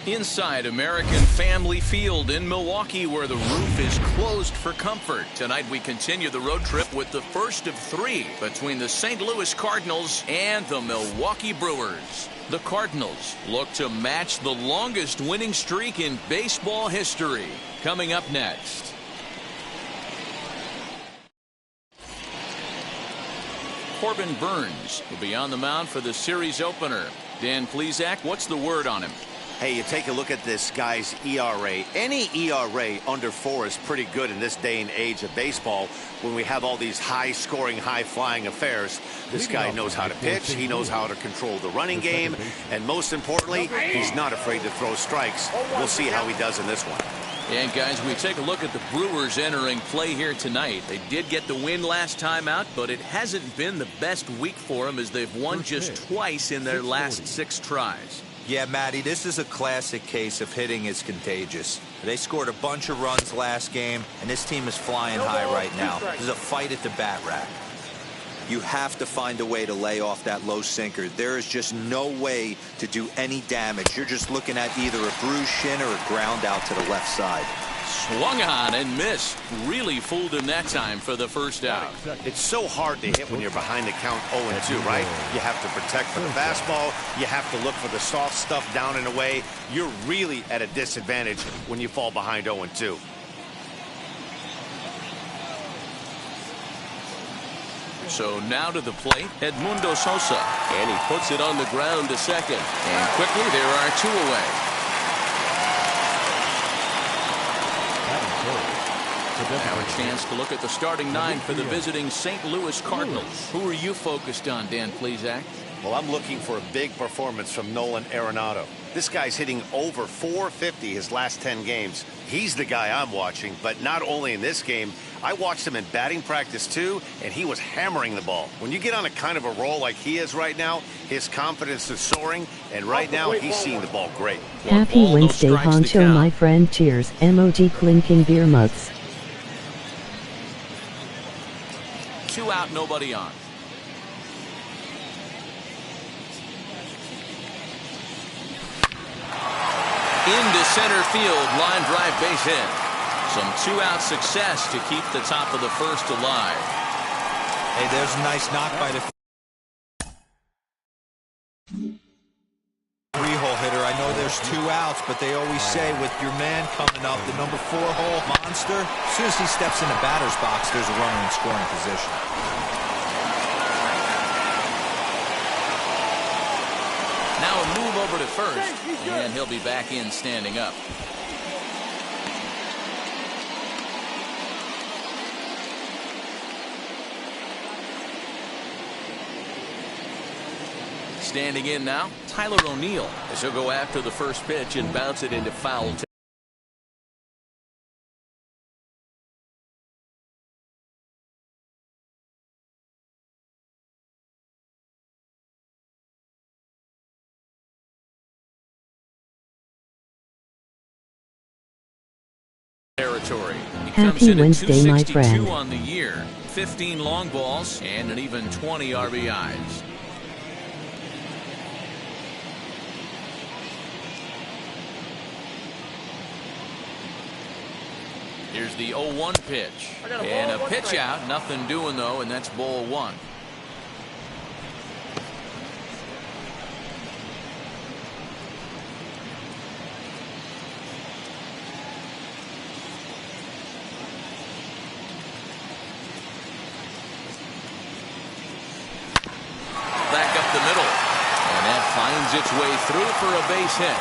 Inside American Family Field in Milwaukee, where the roof is closed for comfort. Tonight we continue the road trip with the first of three between the St. Louis Cardinals and the Milwaukee Brewers. The Cardinals look to match the longest winning streak in baseball history. Coming up next. Corbin Burns will be on the mound for the series opener. Dan Plesac, what's the word on him? Hey, you take a look at this guy's ERA. Any ERA under 4 is pretty good in this day and age of baseball when we have all these high-scoring, high-flying affairs. This guy knows how to pitch. He knows how to control the running game. And most importantly, he's not afraid to throw strikes. We'll see how he does in this one. And guys, we take a look at the Brewers entering play here tonight. They did get the win last time out, but it hasn't been the best week for them as they've won just twice in their last 6 tries. Yeah, Matty, this is a classic case of hitting is contagious. They scored a bunch of runs last game, and this team is flying high right now. This is a fight at the bat rack. You have to find a way to lay off that low sinker. There is just no way to do any damage. You're just looking at either a bruised shin or a ground out to the left side. Swung on and missed. Really fooled him that time for the first out. It's so hard to hit when you're behind the count 0-2, right? You have to protect for the fastball. You have to look for the soft stuff down and away. You're really at a disadvantage when you fall behind 0-2. So now to the plate, Edmundo Sosa. And he puts it on the ground to second. And quickly there are 2 away. Now a chance to look at the starting 9 for the visiting St. Louis Cardinals. Who are you focused on, Dan Plesac? Well, I'm looking for a big performance from Nolan Arenado. This guy's hitting over .450 his last 10 games. He's the guy I'm watching, but not only in this game. I watched him in batting practice too, and he was hammering the ball. When you get on a kind of a roll like he is right now, his confidence is soaring, and right now he's seeing the ball great. Happy Wednesday, Honcho, my friend. Cheers. Emoji clinking beer mugs. 2 out, nobody on. Into center field, line drive, base hit. Some 2-out success to keep the top of the first alive. Hey, there's a nice knock by the 3-hole hitter. I know there's 2 outs, but they always say with your man coming up, the number 4-hole monster, as soon as he steps in the batter's box, there's a runner in scoring position. Now a move over to first, and he'll be back in standing up. Standing in now, Tyler O'Neill, as he'll go after the first pitch and bounce it into foul territory. He comes in at 262 on the year, 15 long balls, and an even 20 RBIs. Here's the 0-1 pitch. And a pitch out. Nothing doing, though, and that's ball one. Back up the middle. And that finds its way through for a base hit.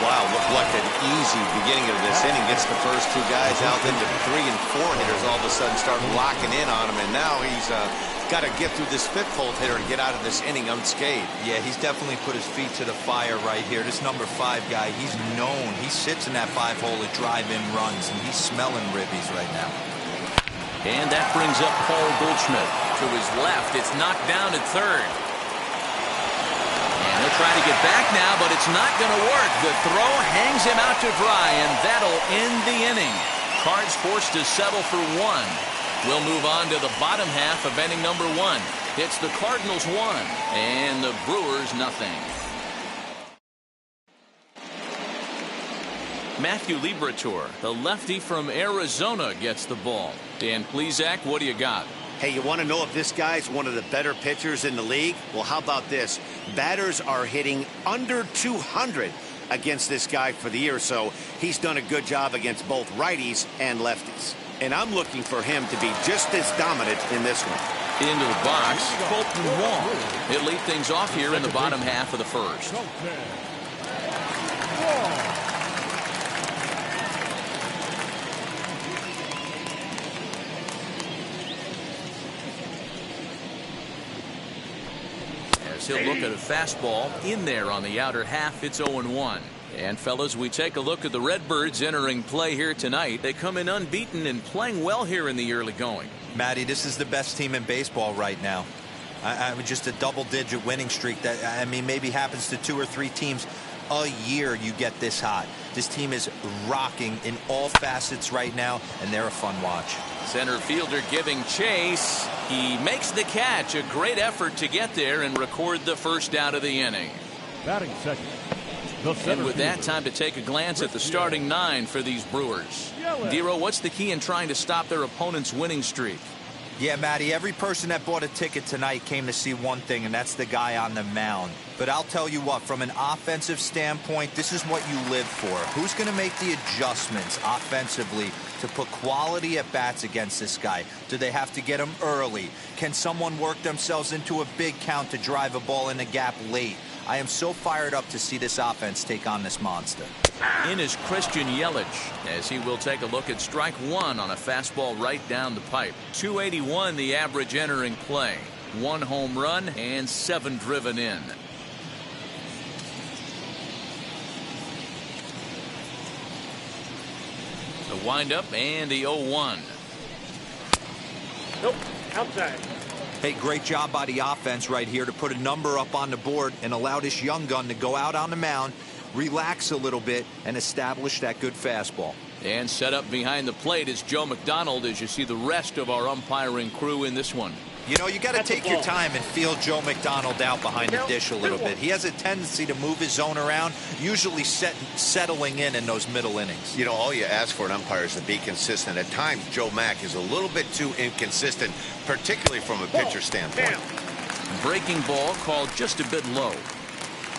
Wow, looked like an easy beginning of this inning. Gets the first two guys out, then the 3 and 4 hitters all of a sudden start locking in on him, and now he's got to get through this 5th hole hitter to get out of this inning unscathed. Yeah, he's definitely put his feet to the fire right here. This number 5 guy, he's known. He sits in that 5-hole to drive in runs, and he's smelling ribbies right now. And that brings up Paul Goldschmidt. To his left, it's knocked down at third. They'll try to get back now, but it's not going to work. The throw hangs him out to dry, and that'll end the inning. Cards forced to settle for 1. We'll move on to the bottom half of inning number 1. It's the Cardinals 1 and the Brewers nothing. Matthew Liberatore, the lefty from Arizona, gets the ball. Dan Plesac, what do you got? Hey, you want to know if this guy's one of the better pitchers in the league? Well, how about this? Batters are hitting under 200 against this guy for the year, so he's done a good job against both righties and lefties. And I'm looking for him to be just as dominant in this one. Into the box, Colton Wong. He'll lead things off here in the bottom half of the first. He'll look at a fastball in there on the outer half. It's 0-1. And fellas, we take a look at the Redbirds entering play here tonight. They come in unbeaten and playing well here in the early going. Matty, this is the best team in baseball right now. I mean, just a double-digit winning streak that, I mean, maybe happens to 2 or 3 teams a year. You get this hot. This team is rocking in all facets right now, and they're a fun watch. Center fielder giving chase. He makes the catch. A great effort to get there and record the first out of the inning. Batting second. And with that, time to take a glance at the starting 9 for these Brewers. Dero, what's the key in trying to stop their opponent's winning streak? Yeah, Matty, every person that bought a ticket tonight came to see one thing, and that's the guy on the mound. But I'll tell you what, from an offensive standpoint, this is what you live for. Who's going to make the adjustments offensively to put quality at bats against this guy? Do they have to get him early? Can someone work themselves into a big count to drive a ball in the gap late? I am so fired up to see this offense take on this monster. In is Christian Yelich, as he will take a look at strike 1 on a fastball right down the pipe. 281 the average entering play. 1 home run and 7 driven in. The windup and the 0-1. Nope, outside. Hey, great job by the offense right here to put a number up on the board and allow this young gun to go out on the mound, relax a little bit, and establish that good fastball. And set up behind the plate is Joe McDonald as you see the rest of our umpiring crew in this one. You know, you got to take your time and feel Joe McDonald out behind the dish a little bit. He has a tendency to move his zone around, usually settling in those middle innings. You know, all you ask for an umpire is to be consistent. At times, Joe Mack is a little bit too inconsistent, particularly from a pitcher standpoint. Breaking ball called just a bit low.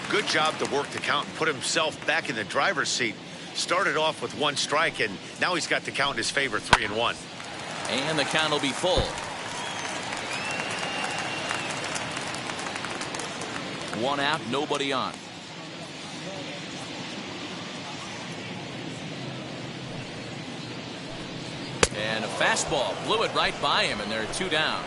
Good job to work the count and put himself back in the driver's seat. Started off with 1 strike, and now he's got the count in his favor, 3-1. And the count will be full. 1 out, nobody on. And a fastball blew it right by him, and there are 2 down.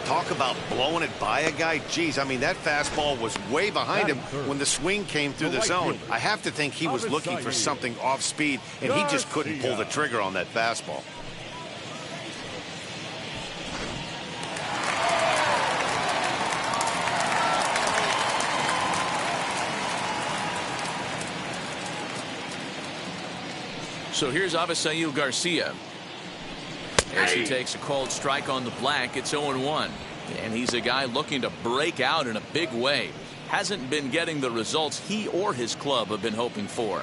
Talk about blowing it by a guy. Geez, I mean, that fastball was way behind him when the swing came through the zone. I have to think he was looking for something off speed, and he just couldn't pull the trigger on that fastball. So here's Avisail Garcia. As he takes a called strike on the black, it's 0-1. And he's a guy looking to break out in a big way. hasn't been getting the results he or his club have been hoping for.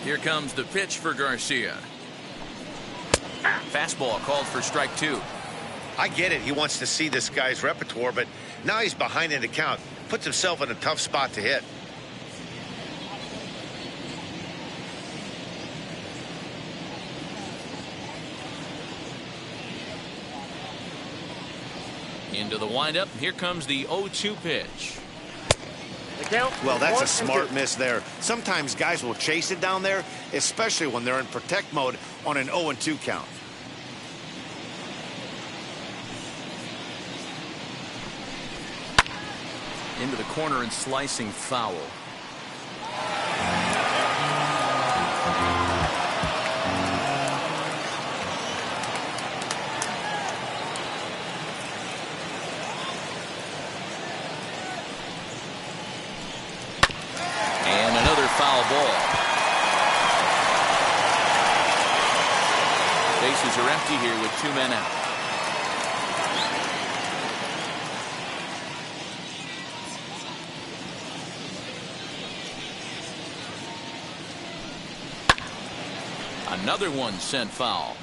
Here comes the pitch for Garcia. Fastball called for strike 2. I get it. He wants to see this guy's repertoire, but now he's behind in the count. Puts himself in a tough spot to hit. Into the windup. Here comes the 0-2 pitch. Well, that's a smart miss there. Sometimes guys will chase it down there, especially when they're in protect mode on an 0-2 count. Into the corner and slicing foul. And another foul ball. Bases are empty here with 2 men out. Another one sent foul.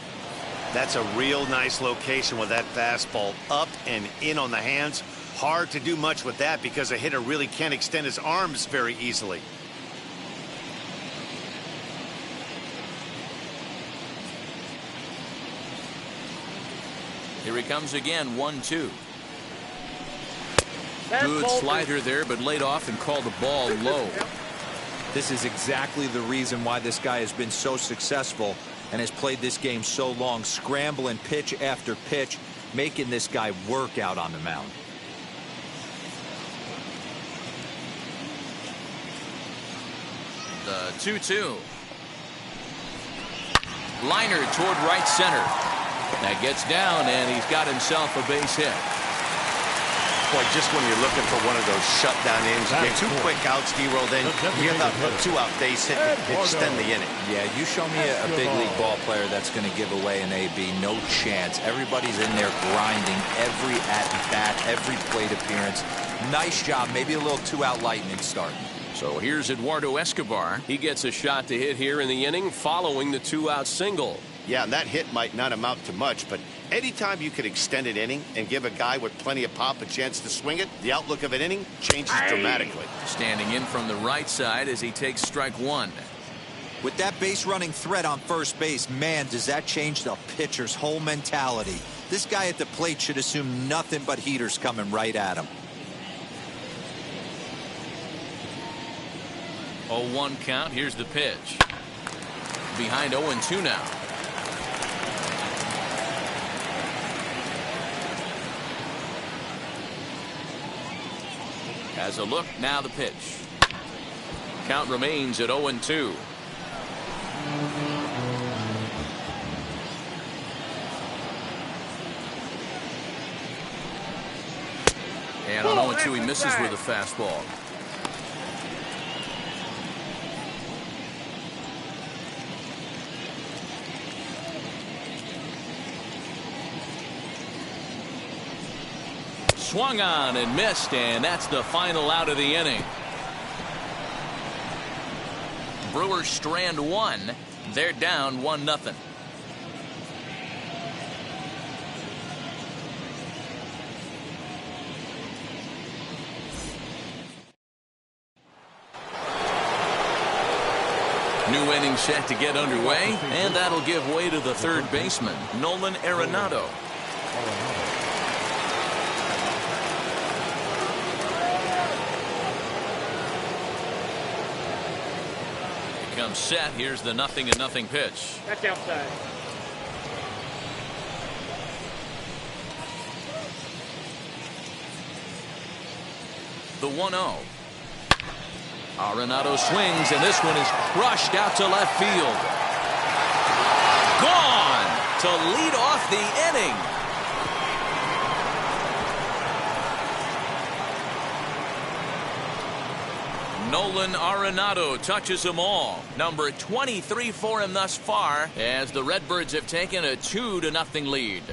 That's a real nice location with that fastball up and in on the hands. Hard to do much with that because a hitter really can't extend his arms very easily. Here he comes again, 1-2. Good slider there, but laid off and called the ball low. This is exactly the reason why this guy has been so successful and has played this game so long, scrambling pitch after pitch, making this guy work out on the mound. The 2-2. Liner toward right center. That gets down, and he's got himself a base hit. Boy, just when you're looking for one of those shutdown innings, you get 2 quick outs, D-roll, then you have a 2-out base hit to extend the inning. Yeah, you show me a big league ball player that's going to give away an AB. No chance. Everybody's in there grinding every at-bat, every plate appearance. Nice job. Maybe a little 2-out lightning start. So here's Eduardo Escobar. He gets a shot to hit here in the inning following the 2-out single. Yeah, and that hit might not amount to much, but anytime you can extend an inning and give a guy with plenty of pop a chance to swing it, the outlook of an inning changes dramatically. Standing in from the right side as he takes strike 1. With that base running threat on first base, man, does that change the pitcher's whole mentality. This guy at the plate should assume nothing but heaters coming right at him. 0-1 count. Here's the pitch. Behind 0-2 now. Has a look. Now the pitch. Count remains at 0-2. And on 0-2 he misses with a fastball. Swung on and missed, and that's the final out of the inning. Brewers strand 1. They're down 1-0. New inning set to get underway, and that'll give way to the third baseman, Nolan Arenado. Comes set. Here's the 0-0 pitch. That's outside. The 1-0. Arenado swings, and this one is crushed out to left field. Gone to lead off the inning. Nolan Arenado touches them all. Number 23 for him thus far, as the Redbirds have taken a 2-0 lead.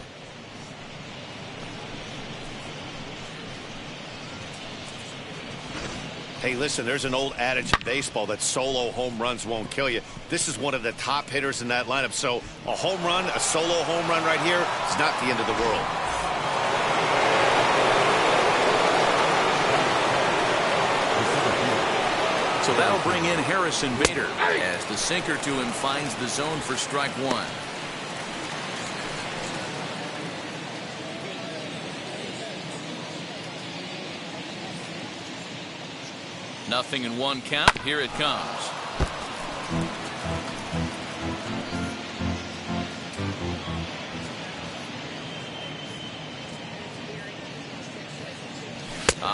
Hey, listen, there's an old adage in baseball that solo home runs won't kill you. This is one of the top hitters in that lineup. So a home run, a solo home run right here is not the end of the world. So that'll bring in Harrison Bader as the sinker to him finds the zone for strike one. Nothing in one count. Here it comes.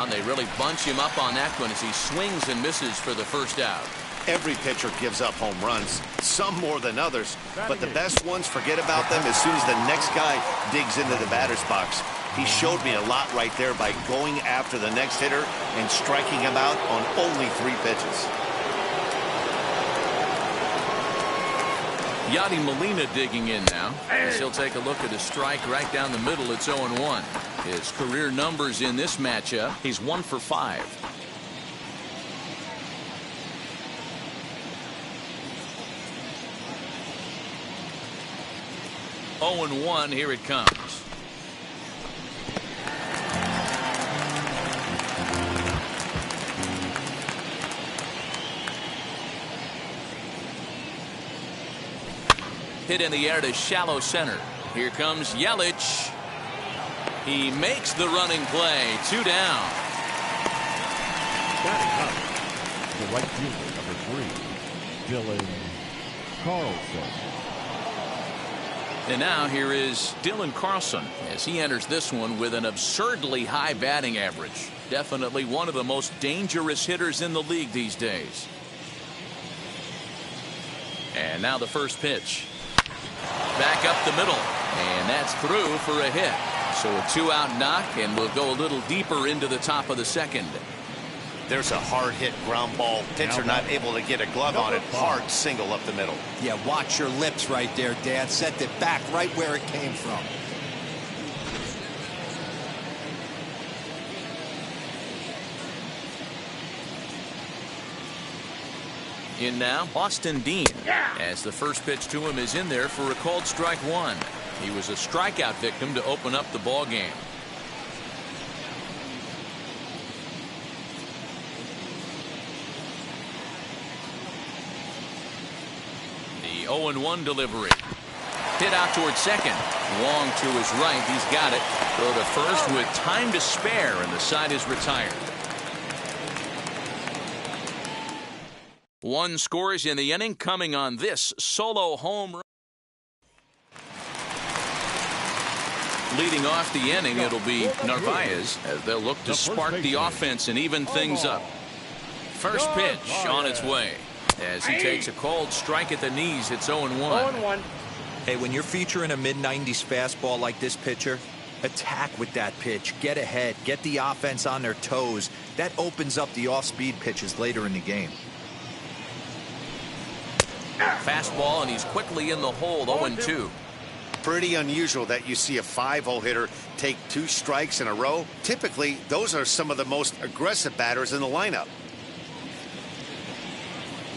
They really bunch him up on that one as he swings and misses for the first out. Every pitcher gives up home runs, some more than others, but the best ones, forget about them as soon as the next guy digs into the batter's box. He showed me a lot right there by going after the next hitter and striking him out on only 3 pitches. Yadi Molina digging in now, as he'll take a look at a strike right down the middle. It's 0-1. His career numbers in this matchup, he's 1 for 5. Oh and 1. Here it comes. Hit in the air to shallow center. Here comes Yelich. He makes the running play. 2 down. Batting up, the right fielder, number 3, Dylan Carlson. And now here is Dylan Carlson as he enters this one with an absurdly high batting average. Definitely one of the most dangerous hitters in the league these days. And now the first pitch. Back up the middle, and that's through for a hit. So a 2-out knock, and we'll go a little deeper into the top of the second. There's a hard hit ground ball. Pitcher not able to get a glove on it. Hard single up the middle. Yeah, watch your lips right there, Dad. Sent it back right where it came from. In now, Austin Dean, as the first pitch to him is in there for a called strike one. He was a strikeout victim to open up the ball game. The 0-1 delivery. Hit out towards second. Long to his right. He's got it. Throw to first with time to spare, and the side is retired. 1 scores in the inning coming on this solo home run. Leading off the inning, it'll be Narvaez as they'll look to spark the offense and even things up. First pitch on its way as he takes a cold strike at the knees. It's 0-1. Hey, when you're featuring a mid-90s fastball like this pitcher, attack with that pitch. Get ahead. Get the offense on their toes. That opens up the off-speed pitches later in the game. Fastball, and he's quickly in the hole. 0-2. Pretty unusual that you see a 5-0 hitter take 2 strikes in a row. Typically, those are some of the most aggressive batters in the lineup.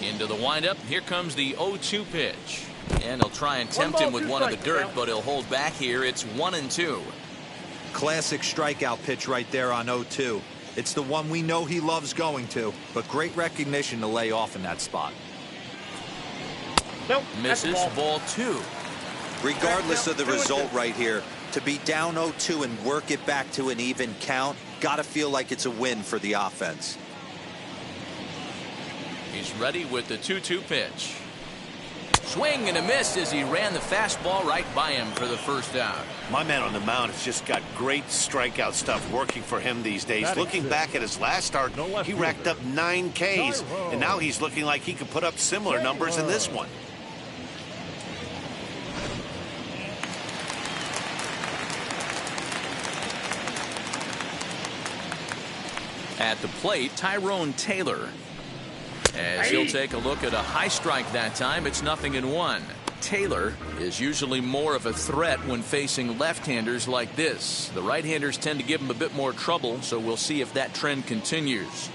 Into the windup. Here comes the 0-2 pitch. And he'll try and tempt him with one of the dirt, but he'll hold back here. It's 1-2. Classic strikeout pitch right there on 0-2. It's the one we know he loves going to, but great recognition to lay off in that spot. Nope, misses. Ball 2. Regardless of the result right here, to be down 0-2 and work it back to an even count, gotta feel like it's a win for the offense. He's ready with the 2-2 pitch. Swing and a miss as he ran the fastball right by him for the first out. My man on the mound has just got great strikeout stuff working for him these days. Looking back at his last start, he racked up 9 Ks, and now he's looking like he could put up similar numbers in this one. At the plate, Tyrone Taylor. As he'll take a look at a high strike that time, it's 0-1. Taylor is usually more of a threat when facing left-handers like this. The right-handers tend to give him a bit more trouble, so we'll see if that trend continues.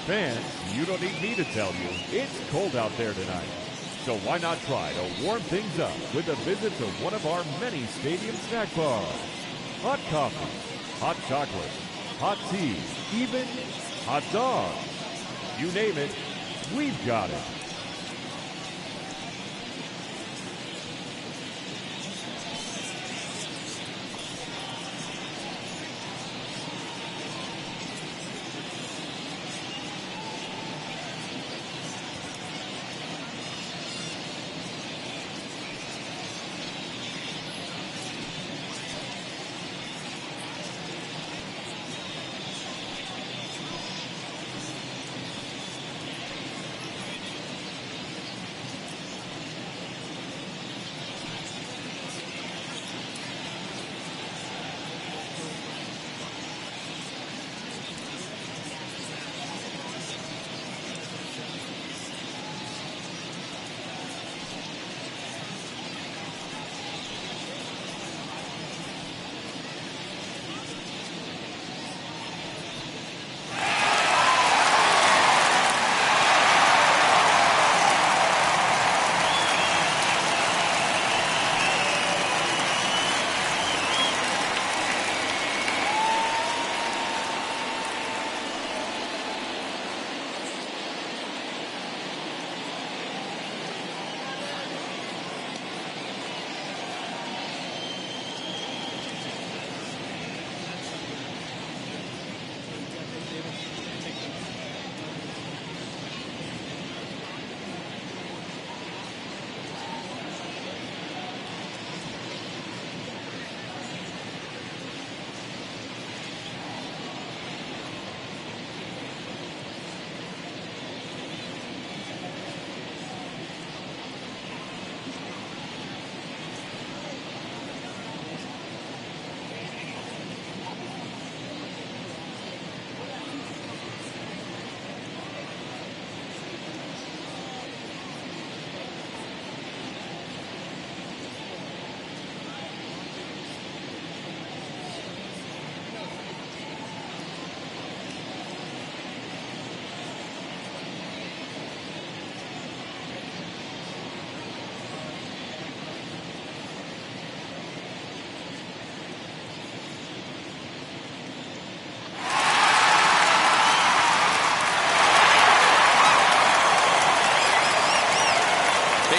Fans, you don't need me to tell you, it's cold out there tonight. So why not try to warm things up with a visit to one of our many stadium snack bars. Hot coffee, hot chocolate, hot tea, even hot dogs. You name it, we've got it.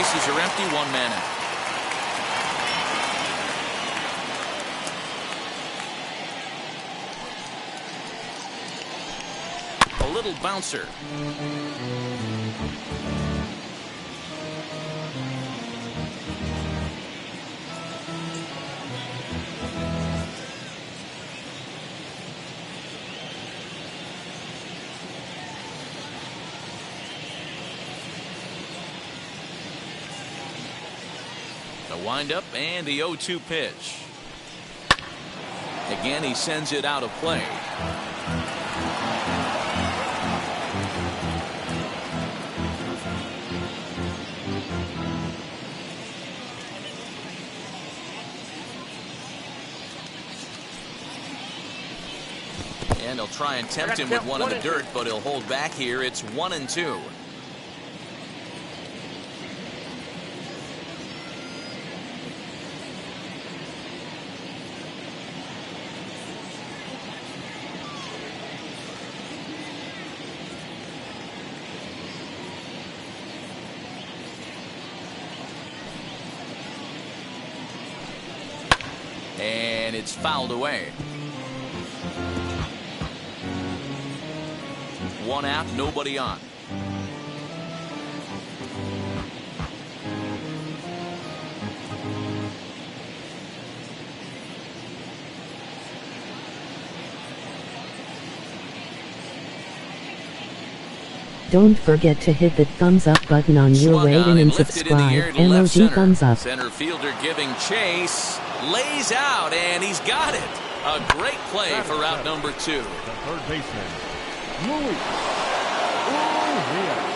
bases are empty, one man out. A little bouncer. The windup and the 0-2 pitch. Again, he sends it out of play. And he'll try and tempt him with one in the dirt, but he'll hold back here. It's 1-2. And it's fouled away. One out, nobody on. Don't forget to hit the thumbs up button on your way in and subscribe. MLB thumbs up. Center fielder giving chase. Lays out, and he's got it. A great play for out number 2. The third baseman, Louis. Urias.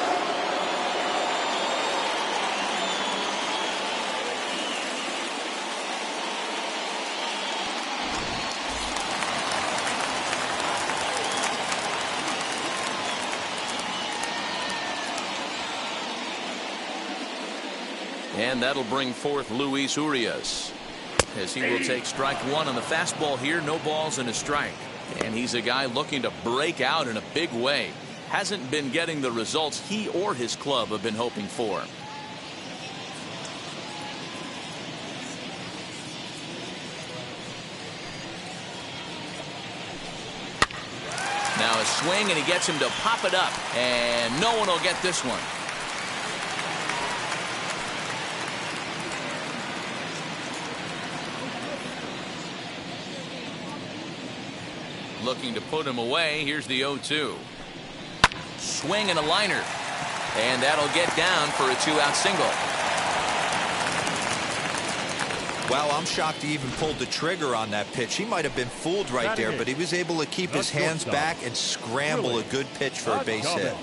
And that'll bring forth Luis Urias, as he will take strike one on the fastball here. No balls and a strike. And he's a guy looking to break out in a big way. Hasn't been getting the results he or his club have been hoping for. Now a swing, and he gets him to pop it up. And no one will get this one. Looking to put him away. Here's the 0-2. Swing and a liner. And that'll get down for a 2-out single. Well, I'm shocked he even pulled the trigger on that pitch. He might have been fooled right there, but he was able to keep his hands back and scramble a good pitch for a base hit.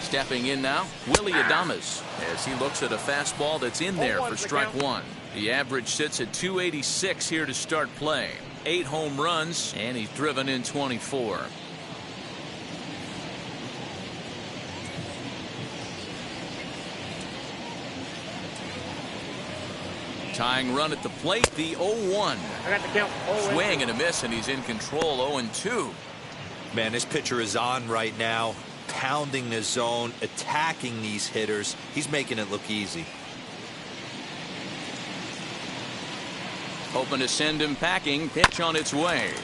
Stepping in now, Willie Adames, as he looks at a fastball that's in there for strike one. The average sits at 286 here to start play. 8 home runs, and he's driven in 24. Tying run at the plate, the 0-1. I got the count. Swing and a miss, and he's in control. 0-2. Man, this pitcher is on right now, pounding the zone, attacking these hitters. He's making it look easy. Hoping to send him packing. Pitch on its way.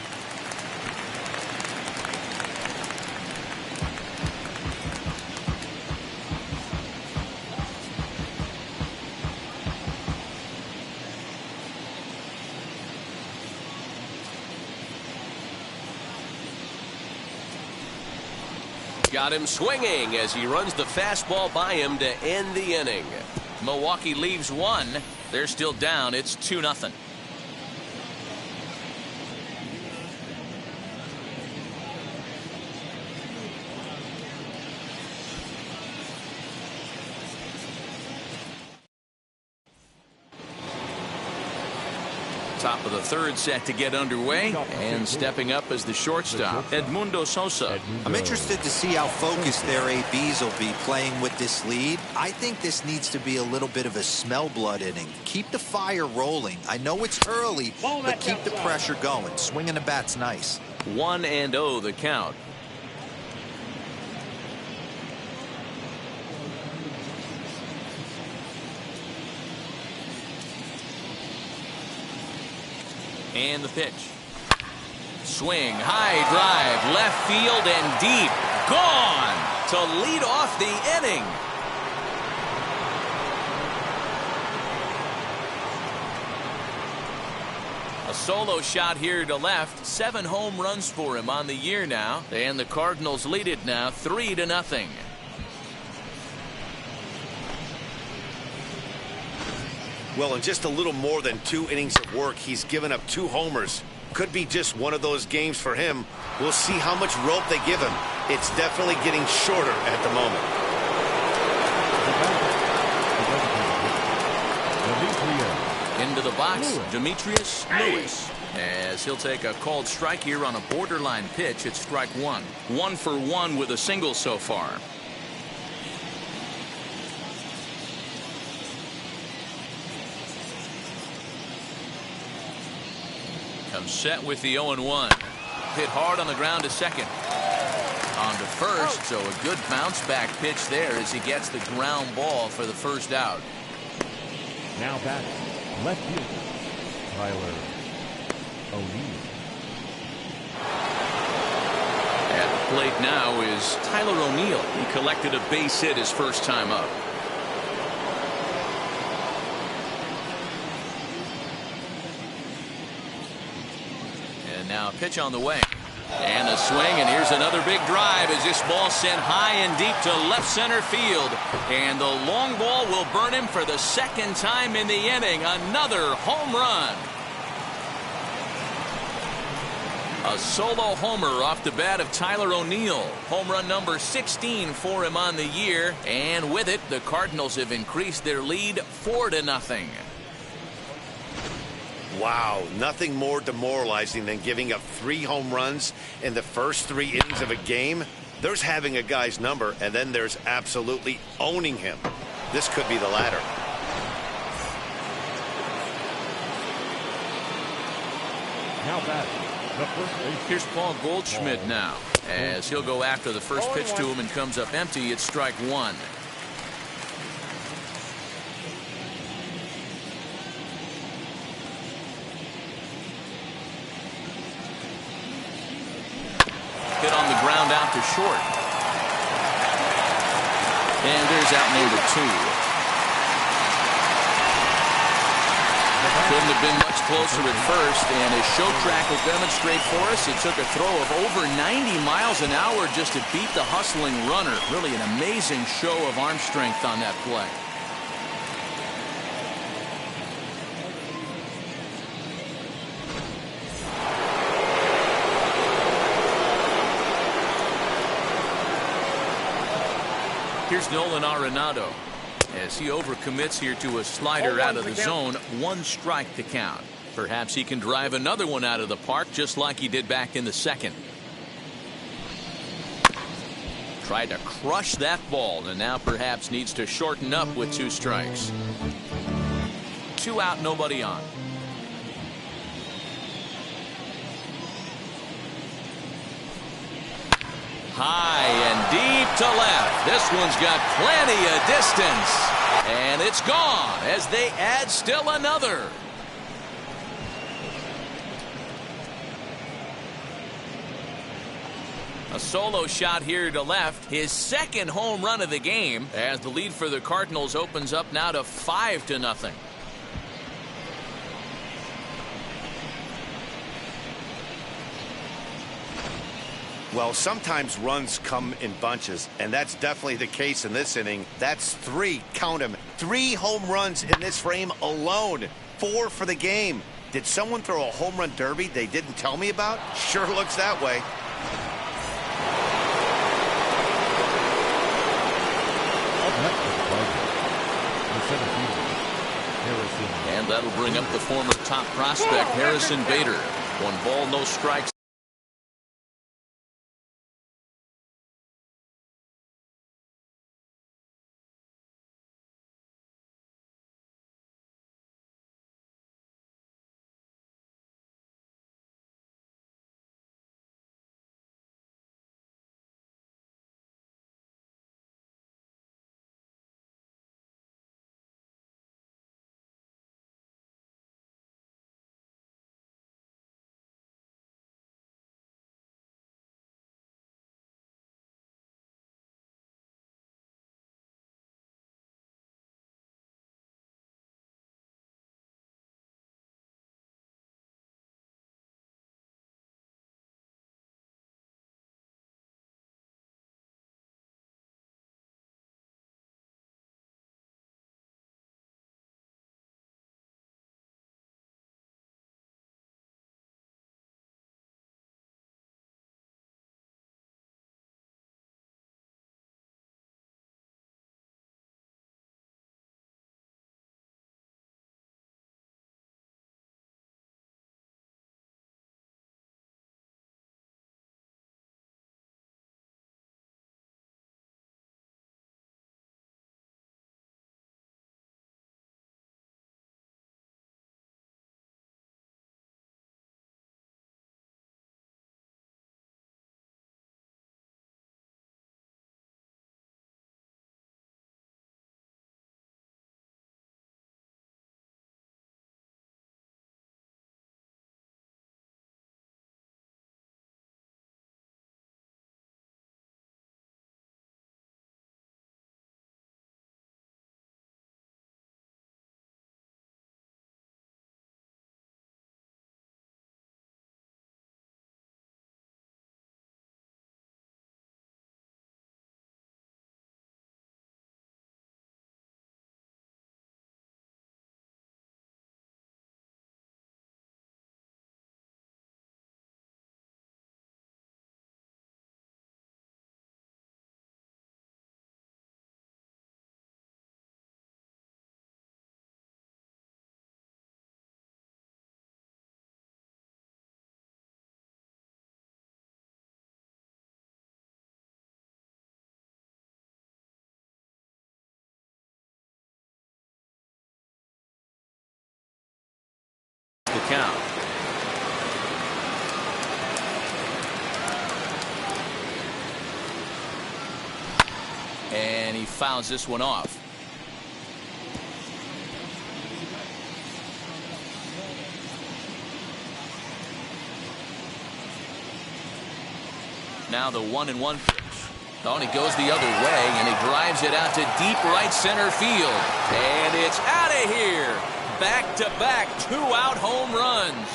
Got him swinging as he runs the fastball by him to end the inning. Milwaukee leaves one. They're still down. It's 2-0. Top of the third set to get underway, and stepping up as the shortstop, Edmundo Sosa. I'm interested to see how focused their ABs will be playing with this lead. I think this needs to be a little bit of a smell blood inning. Keep the fire rolling. I know it's early, but keep the pressure going. Swinging the bat's nice. 1-0 the count. And the pitch. Swing, high drive, left field and deep. Gone to lead off the inning. A solo shot here to left. 7 home runs for him on the year now. And the Cardinals lead it now 3-0. Well, in just a little more than 2 innings of work, he's given up 2 homers. Could be just one of those games for him. We'll see how much rope they give him. It's definitely getting shorter at the moment. Into the box, Demetrius Lewis. As he'll take a called strike here on a borderline pitch. It's strike 1. 1 for 1 with a single so far. Comes set with the 0-1. Hit hard on the ground to second. On to first, so a good bounce back pitch there as he gets the ground ball for the first out. Now back, left field, Tyler O'Neill. At the plate now is Tyler O'Neill. He collected a base hit his first time up. Now pitch on the way. And a swing, and here's another big drive as this ball sent high and deep to left center field. And the long ball will burn him for the second time in the inning. Another home run. A solo homer off the bat of Tyler O'Neill. Home run number 16 for him on the year. And with it, the Cardinals have increased their lead 4-0. Wow, nothing more demoralizing than giving up 3 home runs in the first 3 innings of a game. There's having a guy's number, and then there's absolutely owning him. This could be the latter. Now back, the first base. Here's Paul Goldschmidt now, as he'll go after the first pitch to him and comes up empty. It's strike 1. Hit on the ground out to short. And there's out number 2. Couldn't have been much closer at first, and as show track will demonstrate for us, it took a throw of over 90 miles an hour just to beat the hustling runner. Really an amazing show of arm strength on that play. Here's Nolan Arenado as he overcommits here to a slider out of the zone. 1 strike to count. Perhaps he can drive another one out of the park just like he did back in the second. Tried to crush that ball and now perhaps needs to shorten up with 2 strikes. 2 out, nobody on. High and deep to left. This one's got plenty of distance. And it's gone as they add still another. A solo shot here to left. His second home run of the game as the lead for the Cardinals opens up now to 5-0. Well, sometimes runs come in bunches, and that's definitely the case in this inning. That's 3, count them, 3 home runs in this frame alone. 4 for the game. Did someone throw a home run derby they didn't tell me about? Sure looks that way. And that'll bring up the former top prospect Harrison Bader. 1 ball, no strikes. The count. And he fouls this one off. Now the 1-1 pitch. Oh, and he goes the other way, and he drives it out to deep right center field. And it's out of here. Back-to-back 2-out home runs.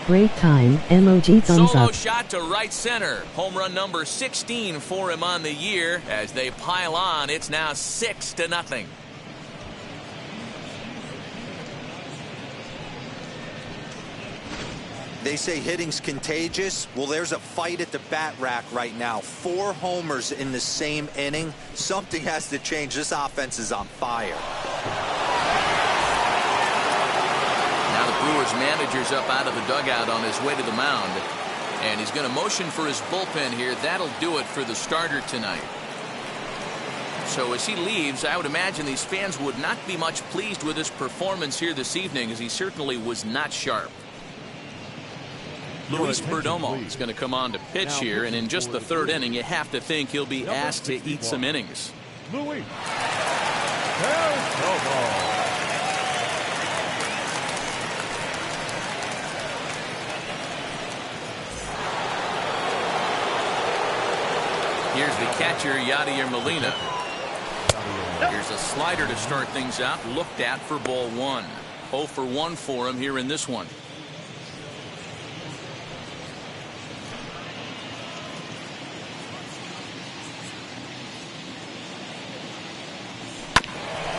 Break time. MOG thumbs Solo up. shot to right center. Home run number 16 for him on the year. As they pile on, it's now 6-0. They say hitting's contagious. Well, there's a fight at the bat rack right now. 4 homers in the same inning. Something has to change. This offense is on fire. Now the Brewers manager's up out of the dugout on his way to the mound. And he's going to motion for his bullpen here. That'll do it for the starter tonight. So as he leaves, I would imagine these fans would not be much pleased with his performance here this evening, as he certainly was not sharp. Luis Perdomo is going to come on to pitch here, and in just the 3rd inning, you have to think he'll be asked to eat some innings. Luis Perdomo. Here's the catcher, Yadier Molina. Here's a slider to start things out, looked at for ball 1. 0 for 1 for him here in this one.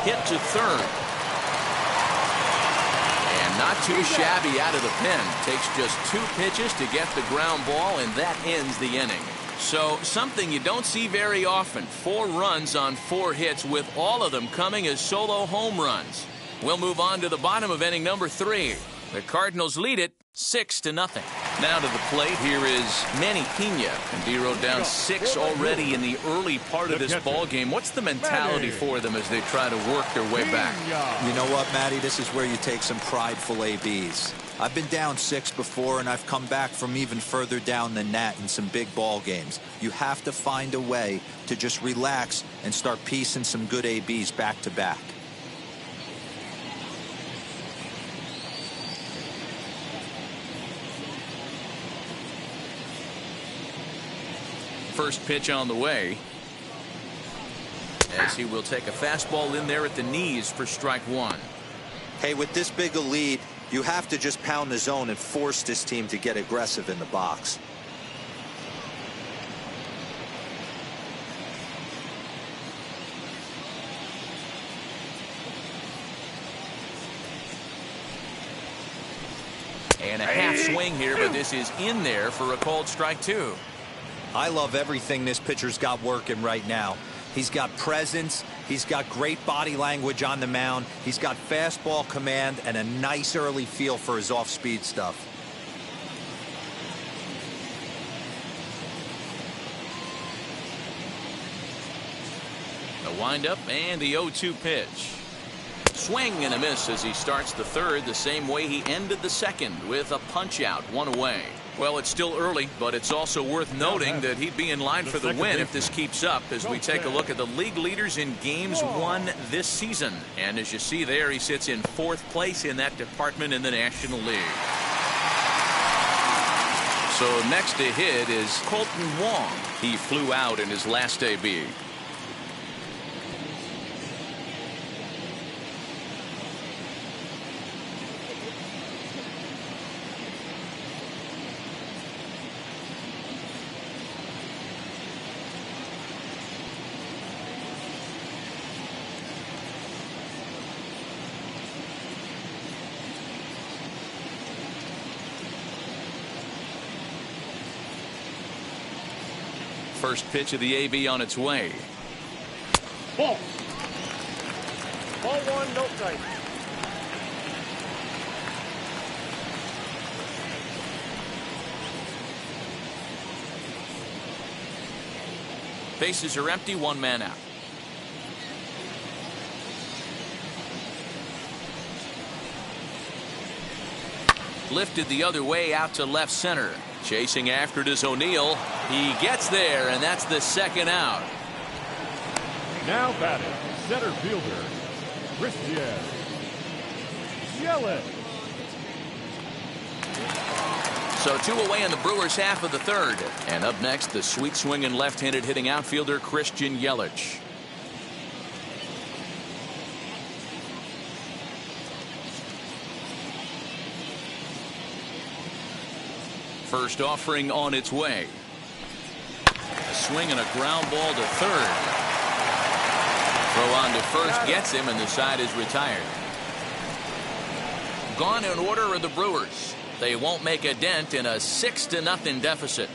Hit to 3rd. And not too shabby out of the pen. Takes just 2 pitches to get the ground ball, and that ends the inning. So something you don't see very often. 4 runs on 4 hits, with all of them coming as solo home runs. We'll move on to the bottom of inning number 3. The Cardinals lead it 6-0. Now to the plate, here is Manny Pena. And D-Row down 6 already in the early part of this ball game. What's the mentality for them as they try to work their way back? You know what, Matty? This is where you take some prideful ABs. I've been down 6 before, and I've come back from even further down than that in some big ball games. You have to find a way to just relax and start piecing some good ABs back to back. First pitch on the way, as he will take a fastball in there at the knees for strike 1. Hey, with this big a lead, you have to just pound the zone and force this team to get aggressive in the box. And a half swing here, but this is in there for a called strike 2. I love everything this pitcher's got working right now. He's got presence, he's got great body language on the mound, he's got fastball command, and a nice early feel for his off-speed stuff. The windup and the 0-2 pitch. Swing and a miss as he starts the third the same way he ended the second, with a punch out, 1 away. Well, it's still early, but it's also worth noting that he'd be in line for the win if this keeps up, as we take a look at the league leaders in games won this season. And as you see there, he sits in 4th place in that department in the National League. So next to hit is Colton Wong. He flew out in his last AB. First pitch of the AB on its way. Ball. Ball 1, no strike. Bases are empty, 1 man out. Lifted the other way out to left center. Chasing after it is O'Neill. He gets there, and that's the 2nd out. Now batting, center fielder, Christian Yelich. So 2 away in the Brewers' half of the 3rd. And up next, the sweet swinging left-handed hitting outfielder Christian Yelich. First offering on its way. A swing and a ground ball to 3rd. Throw on to first gets him, and the side is retired. Gone in order are the Brewers. They won't make a dent in a 6-0 deficit.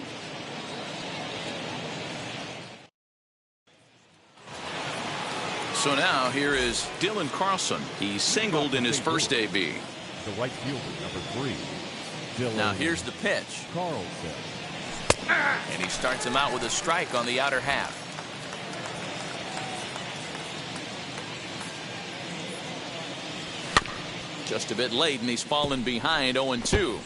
So now here is Dylan Carlson. He singled in his first AB. The right fielder, number 3. Now here's the pitch. Carlson. And he starts him out with a strike on the outer half. Just a bit late, and he's fallen behind 0-2.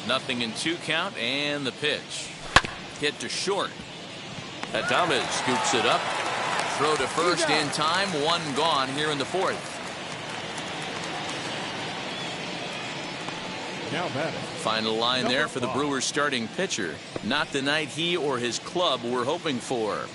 Nothing in 2 count, and the pitch. Hit to short. Adames scoops it up. Throw to first in time. 1 gone here in the 4th. Now batting. Final line there for the Brewers starting pitcher. Not the night he or his club were hoping for.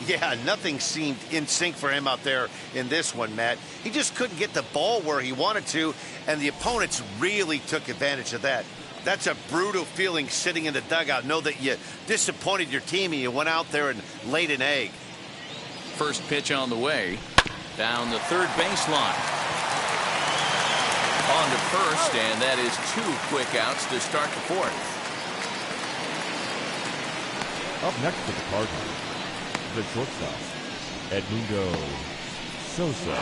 Yeah, nothing seemed in sync for him out there in this one, Matt. He just couldn't get the ball where he wanted to, and the opponents really took advantage of that. That's a brutal feeling sitting in the dugout. Know that you disappointed your team and you went out there and laid an egg. First pitch on the way. Down the 3rd baseline. On to first, and that is 2 quick outs to start the 4th. Up next for the Cardinals, the shortstop, Edmundo Sosa.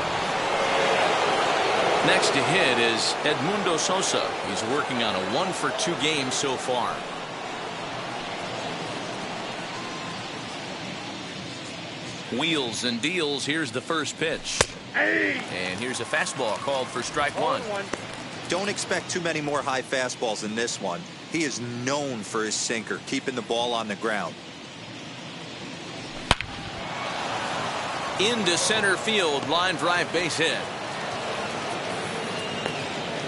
Next to hit is Edmundo Sosa. He's working on a 1-for-2 game so far. Wheels and deals. Here's the first pitch. And here's a fastball called for strike 1. Don't expect too many more high fastballs in this one. He is known for his sinker, keeping the ball on the ground. Into center field, line drive, base hit.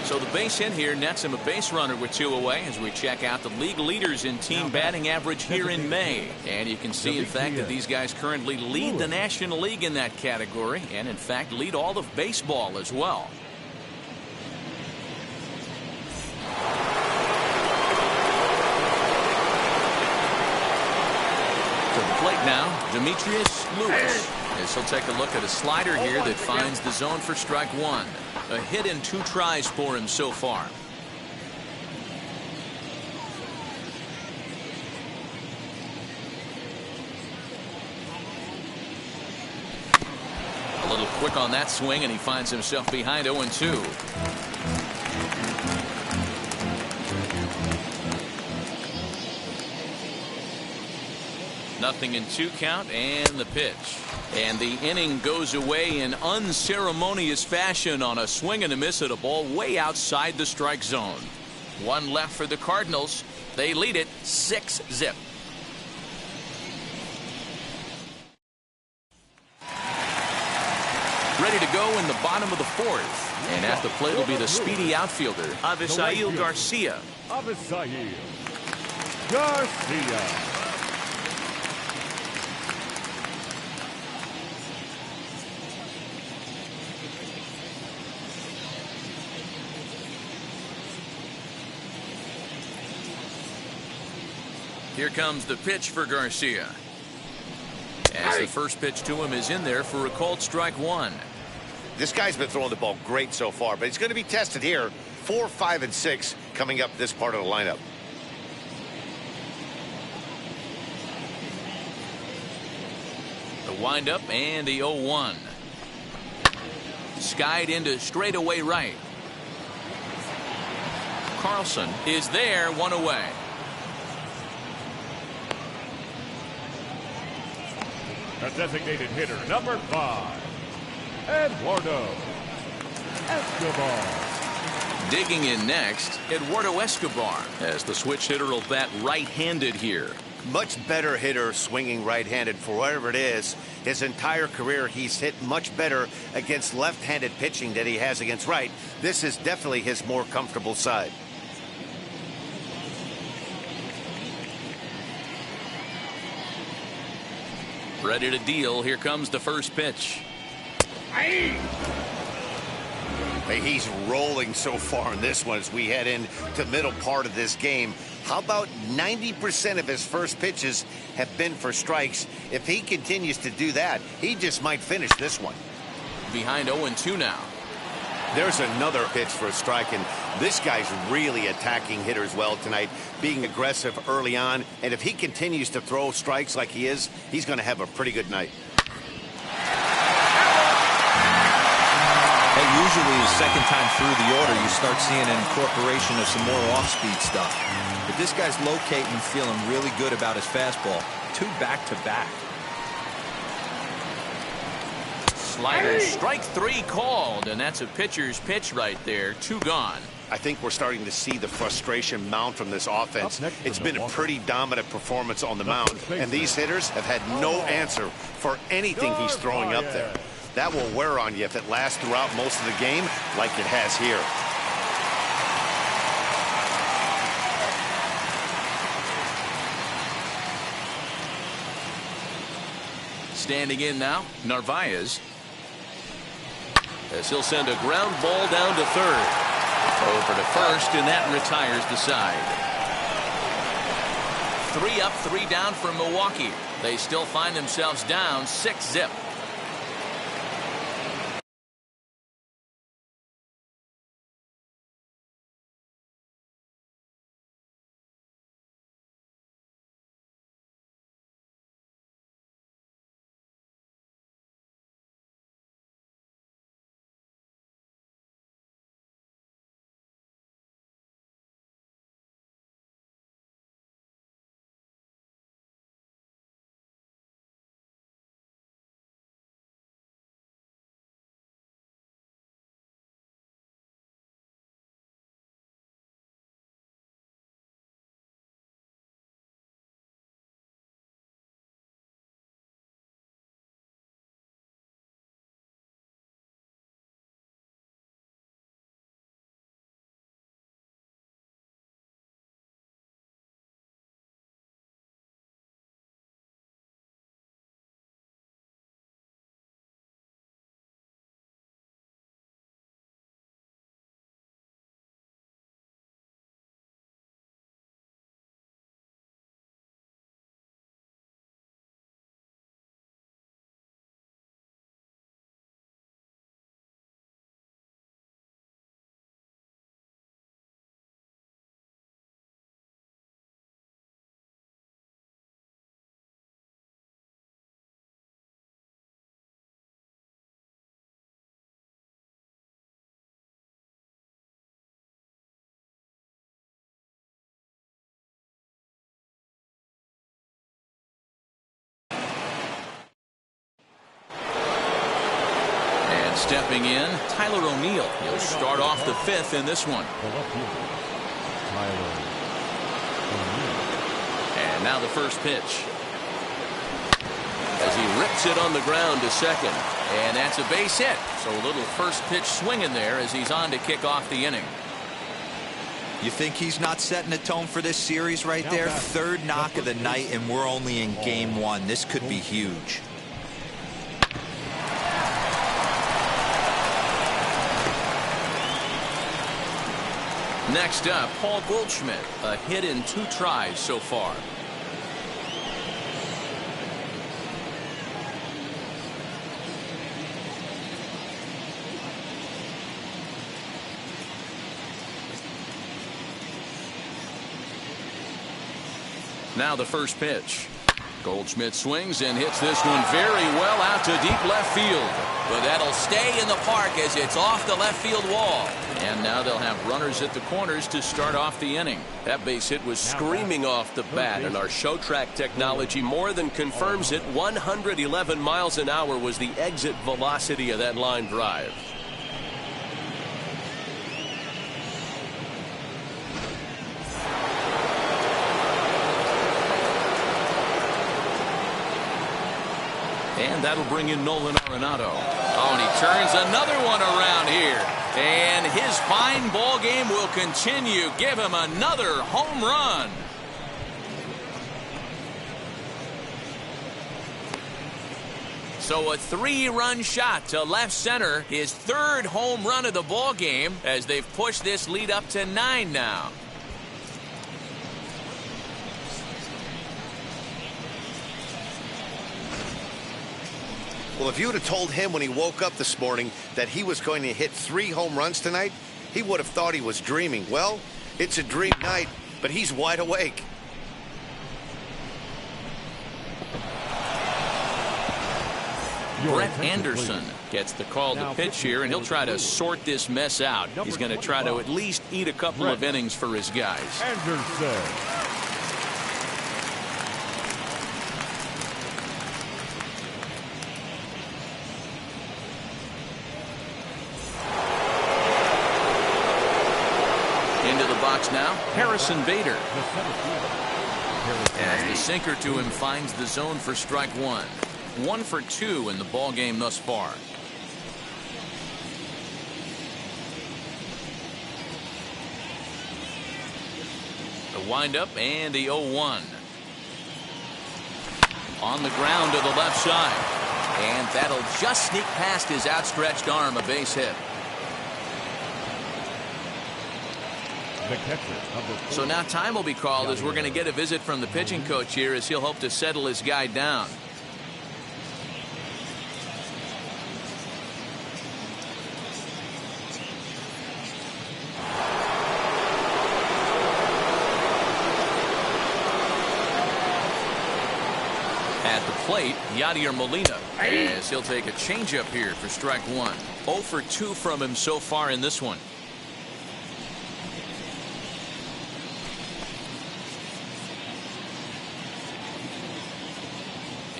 So the base hit here nets him a base runner with 2 away as we check out the league leaders in team batting average here in May. And you can see, in fact, that these guys currently lead the National League in that category and, in fact, lead all of baseball as well. To the plate now, Demetrius Lewis. As he'll take a look at a slider here that finds the zone for strike 1. A hit in 2 tries for him so far. A little quick on that swing, and he finds himself behind 0-2. Nothing in 2 count, and the pitch. And the inning goes away in unceremonious fashion on a swing and a miss at a ball way outside the strike zone. 1 left for the Cardinals. They lead it 6-0. Ready to go in the bottom of the 4th. And at the plate will be the speedy outfielder, Avisail Garcia. Avisail Garcia. Here comes the pitch for Garcia. As the first pitch to him is in there for a called strike 1. This guy's been throwing the ball great so far, but he's going to be tested here. 4, 5, and 6 coming up this part of the lineup. The windup and the 0-1. Skied into straightaway right. Carlson is there, 1 away. The designated hitter, number 5, Eduardo Escobar. Digging in next, Eduardo Escobar, as the switch hitter will bat right-handed here. Much better hitter swinging right-handed for whatever it is. His entire career, he's hit much better against left-handed pitching than he has against right. This is definitely his more comfortable side. Ready to deal. Here comes the first pitch. Hey, he's rolling so far in this one as we head into middle part of this game. How about 90% of his first pitches have been for strikes? If he continues to do that, he just might finish this one. Behind 0-2 now. There's another pitch for a strike, and this guy's really attacking hitters well tonight, being aggressive early on. And if he continues to throw strikes like he is, he's going to have a pretty good night. Hey, usually the second time through the order, you start seeing an incorporation of some more off-speed stuff. But this guy's locating and feeling really good about his fastball. 2 back-to-back. Slider, strike 3 called, and that's a pitcher's pitch right there. 2 gone. I think we're starting to see the frustration mount from this offense. It's been a pretty dominant performance on the mound, and these hitters have had no answer for anything he's throwing up there. That will wear on you if it lasts throughout most of the game like it has here. Standing in now, Narvaez. As he'll send a ground ball down to third. Over to first, and that retires the side. 3 up, 3 down for Milwaukee. They still find themselves down 6-0. Stepping in, Tyler O'Neill. He'll start off the fifth in this one. The left fielder, Tyler O'Neill. And now the first pitch. As he rips it on the ground to second. And that's a base hit. So a little first pitch swing in there as he's on to kick off the inning. You think he's not setting the tone for this series right there? Third knock of the night, and we're only in game one. This could be huge. Next up, Paul Goldschmidt. A hit in 2 tries so far. Now the first pitch. Goldschmidt swings and hits this one very well out to deep left field. But that'll stay in the park as it's off the left field wall. And now they'll have runners at the corners to start off the inning. That base hit was screaming off the bat, and our show track technology more than confirms it. 111 miles an hour was the exit velocity of that line drive. And that'll bring in Nolan Arenado. Oh, and he turns another one around here. And his fine ball game will continue. Give him another home run. So a 3-run shot to left center. His 3rd home run of the ball game as they've pushed this lead up to 9 now. Well, if you would have told him when he woke up this morning that he was going to hit 3 home runs tonight, he would have thought he was dreaming. Well, it's a dream night, but he's wide awake. Brett Anderson gets the call to pitch here, and he'll try to sort this mess out. He's going to try to at least eat a couple of innings for his guys. Anderson. Into the box now, Harrison Bader. As the sinker to him finds the zone for strike 1. 1 for 2 in the ball game thus far. The windup and the 0-1. On the ground to the left side. And that'll just sneak past his outstretched arm, a base hit. The catcher, number 4. So now time will be called as we're going to get a visit from the pitching coach here as he'll hope to settle his guy down. At the plate, Yadier Molina, as he'll take a changeup here for strike 1. 0 for 2 from him so far in this one.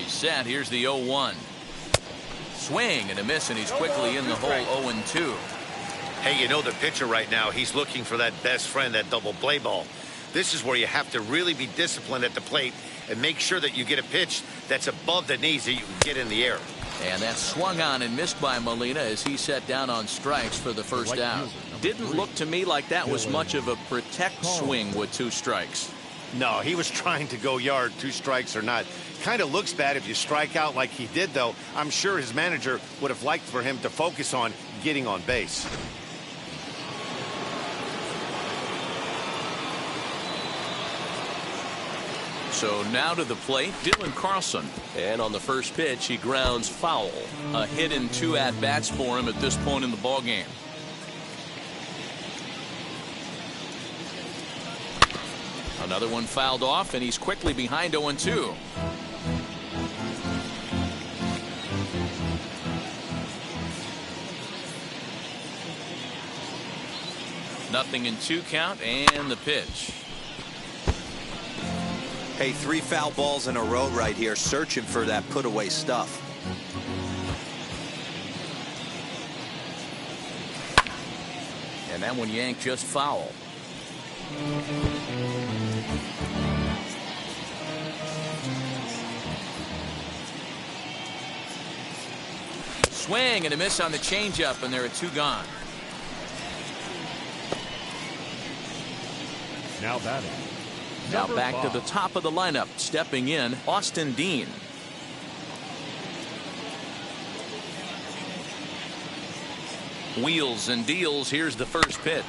Set. Here's the 0-1. Swing and a miss, and he's quickly in the hole. 0-2. Hey, you know the pitcher right now, he's looking for that best friend, that double play ball. This is where you have to really be disciplined at the plate and make sure that you get a pitch that's above the knees that you can get in the air. And that swung on and missed by Molina as he set down on strikes for the first out. Didn't look to me like that was much of a protect swing with 2 strikes. No, he was trying to go yard, 2 strikes or not. Kind of looks bad if you strike out like he did, though. I'm sure his manager would have liked for him to focus on getting on base. So now to the plate, Dylan Carlson. And on the first pitch, he grounds foul. A hit in 2 at-bats for him at this point in the ballgame. Another one fouled off, and he's quickly behind 0-2. Nothing in 2 count, and the pitch. Hey, 3 foul balls in a row right here, searching for that put-away stuff. And that one yanked just foul. Swing and a miss on the changeup, and there are 2 gone. Now batting. Now Number back 5. to the top of the lineup, stepping in, Austin Dean. Wheels and deals. Here's the first pitch.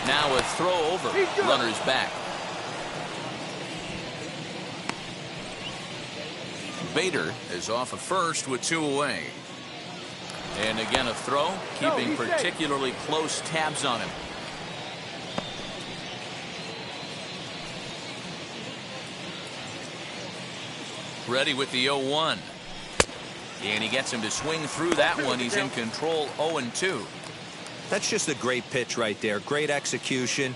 Now a throw over. Runners back. Bader is off of first with 2 away. And again a throw, keeping particularly close tabs on him. Ready with the 0-1. And he gets him to swing through that one. He's in control, 0-2. That's just a great pitch right there. Great execution.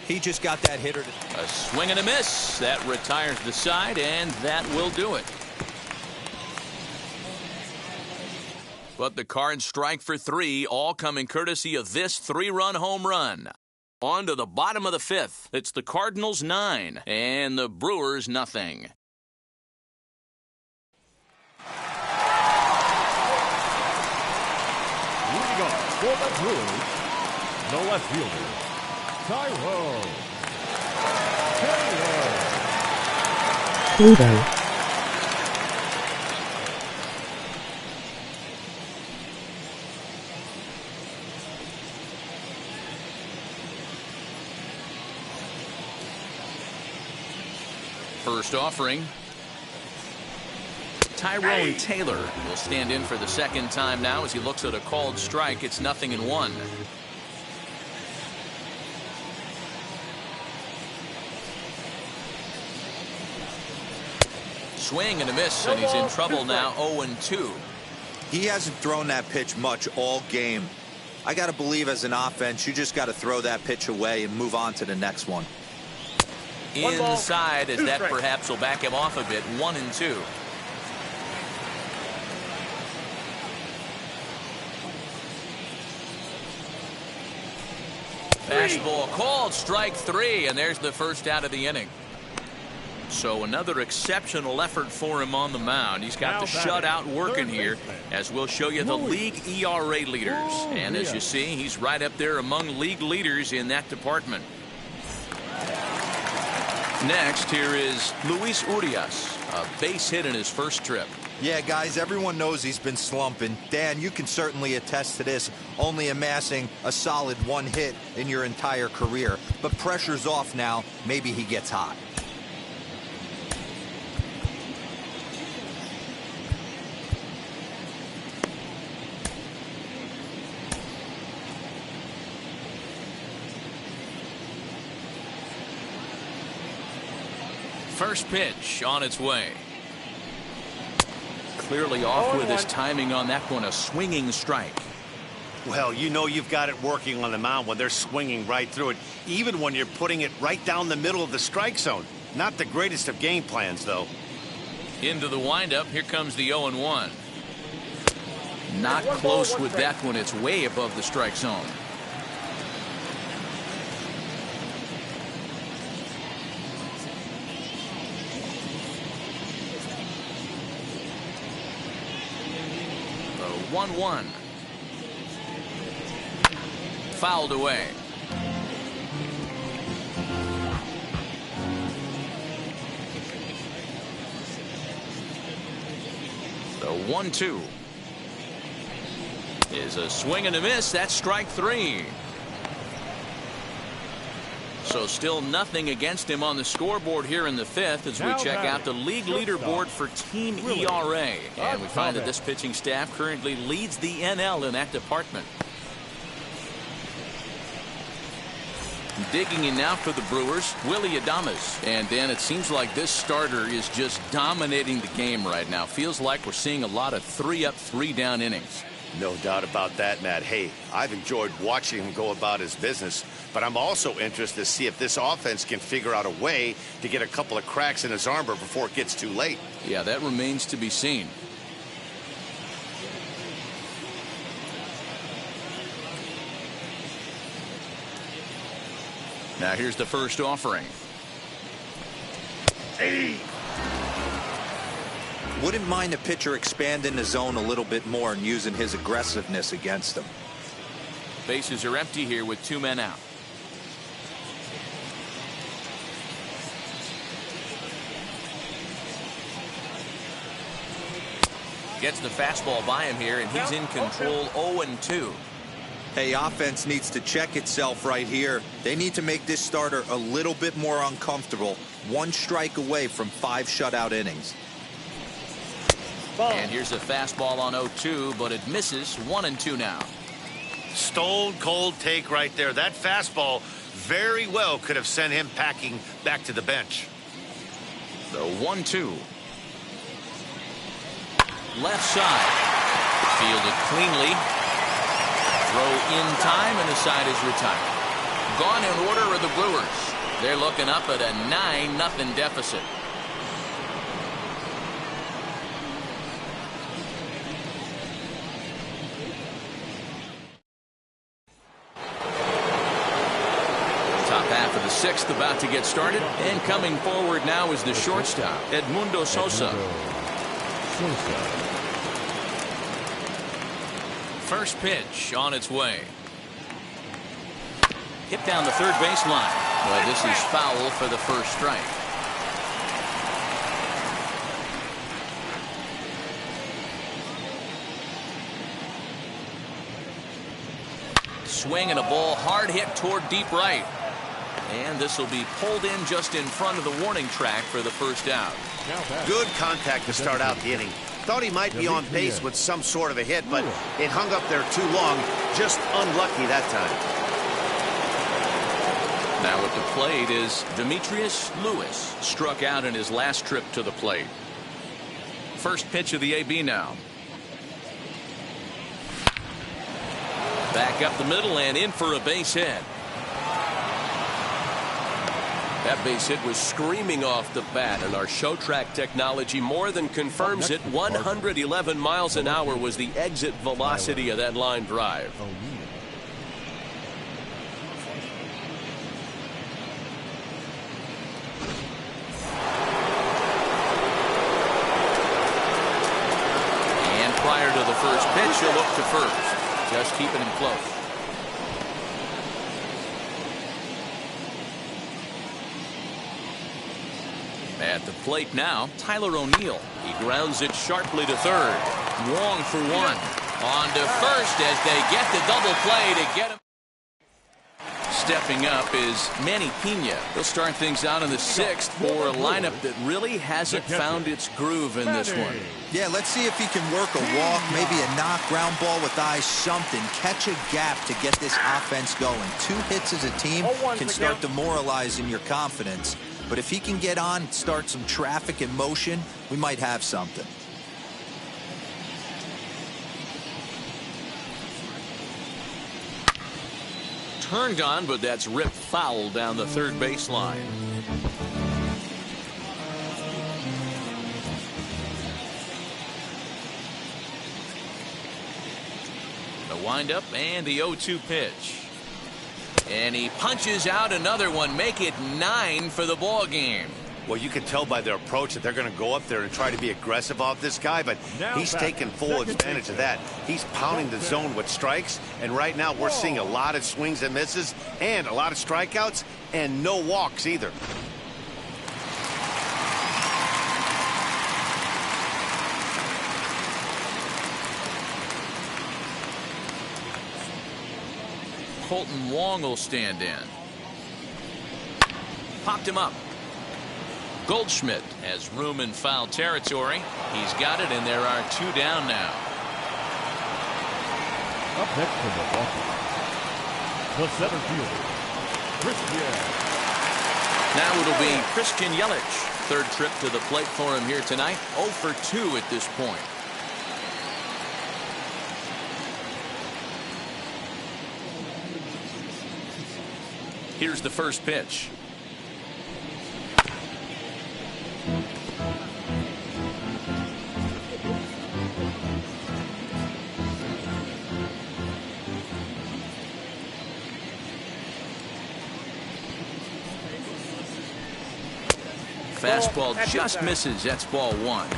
He just got that hitter. A swing and a miss. That retires the side, and that will do it. But the Cards strike for 3, all coming courtesy of this 3-run home run. On to the bottom of the 5th. It's the Cardinals 9 and the Brewers nothing. Leading off for the Brewers, the left fielder, Pluto. First offering. Tyrone Taylor will stand in for the second time now as he looks at a called strike. It's 0-1. Swing and a miss, and he's in trouble now, 0-2. He hasn't thrown that pitch much all game. I got to believe as an offense, you just got to throw that pitch away and move on to the next one. Inside, as that perhaps will back him off a bit, 1-2. Fastball called, strike 3, and there's the first out of the inning. So another exceptional effort for him on the mound. He's got the shutout working here, as we'll show you the league ERA leaders. And as you see, he's right up there among league leaders in that department. Next, here is Luis Urias, a base hit in his first trip. Yeah, guys, everyone knows he's been slumping. Dan, you can certainly attest to this, only amassing a solid 1 hit in your entire career. But pressure's off now. Maybe he gets hot. First pitch on its way. Clearly off with his timing on that one, a swinging strike. Well, you know you've got it working on the mound when they're swinging right through it, even when you're putting it right down the middle of the strike zone. Not the greatest of game plans, though. Into the windup, here comes the 0-1. Not close with that one, it's way above the strike zone. The 1-1. Fouled away. The 1-2 is a swing and a miss. That's strike 3. So still nothing against him on the scoreboard here in the 5th as we check out the league leaderboard for team ERA. And we find that this pitching staff currently leads the NL in that department. Digging in now for the Brewers, Willie Adames. And Dan, it seems like this starter is just dominating the game right now. Feels like we're seeing a lot of 3-up, 3-down innings. No doubt about that, Matt. Hey, I've enjoyed watching him go about his business, but I'm also interested to see if this offense can figure out a way to get a couple of cracks in his armor before it gets too late. Yeah, that remains to be seen. Now here's the first offering. 80. Wouldn't mind a pitcher expanding the zone a little bit more and using his aggressiveness against them. Bases are empty here with 2 men out. Gets the fastball by him here, and he's in control. 0-2. Hey, offense needs to check itself right here. They need to make this starter a little bit more uncomfortable. 1 strike away from 5 shutout innings. And here's a fastball on 0-2, but it misses. 1-2 now. Stone cold take right there. That fastball very well could have sent him packing back to the bench. The 1-2. Left side. Fielded cleanly. Throw in time, and the side is retired. Gone in order are the Brewers. They're looking up at a 9-0 deficit. Top half of the 6th about to get started, and coming forward now is the shortstop, Edmundo Sosa. First pitch on its way. Hit down the third baseline. Well, this is foul for the first strike. Swing and a ball hard hit toward deep right. And this will be pulled in just in front of the warning track for the first out. Good contact to start out the inning. Thought he might be on base with some sort of a hit, but it hung up there too long. Just unlucky that time. Now at the plate is Demetrius Lewis. Struck out in his last trip to the plate. First pitch of the AB now. Back up the middle and in for a base hit. That base hit was screaming off the bat, and our show track technology more than confirms it. 111 miles an hour was the exit velocity of that line drive. And prior to the first pitch, he'll look to first, just keeping him close. At the plate now, Tyler O'Neill. He grounds it sharply to third. Wong for 1. On to first as they get the double play to get him. Stepping up is Manny Pena. He'll start things out in the 6th for a lineup that really hasn't found its groove in this one. Yeah, let's see if he can work a walk, maybe a knock, ground ball with eyes, something. Catch a gap to get this offense going. 2 hits as a team can start demoralizing your confidence. But if he can get on, start some traffic in motion, we might have something. Turned on, but that's ripped foul down the third baseline. The windup and the 0-2 pitch. And he punches out another one, make it 9 for the ball game. Well, you can tell by their approach that they're going to go up there and try to be aggressive off this guy, but he's taking full advantage of that. He's pounding the zone with strikes, and right now we're seeing a lot of swings and misses and a lot of strikeouts and no walks either. Colton Wong will stand in. Popped him up. Goldschmidt has room in foul territory. He's got it, and there are 2 down now. Up next from Milwaukee, the center fielder, Christian. Now it'll be Christian Yelich. 3rd trip to the plate for him here tonight. 0 for 2 at this point. Here's the first pitch. Fastball just misses. That's ball one.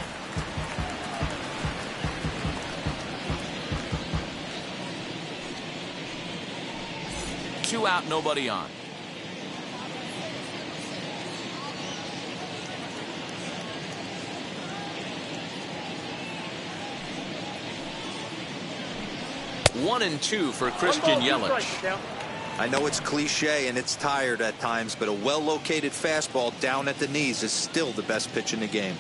Two out, nobody on. One and two for Christian Yelich. I know it's cliche and it's tired at times, but a well-located fastball down at the knees is still the best pitch in the game.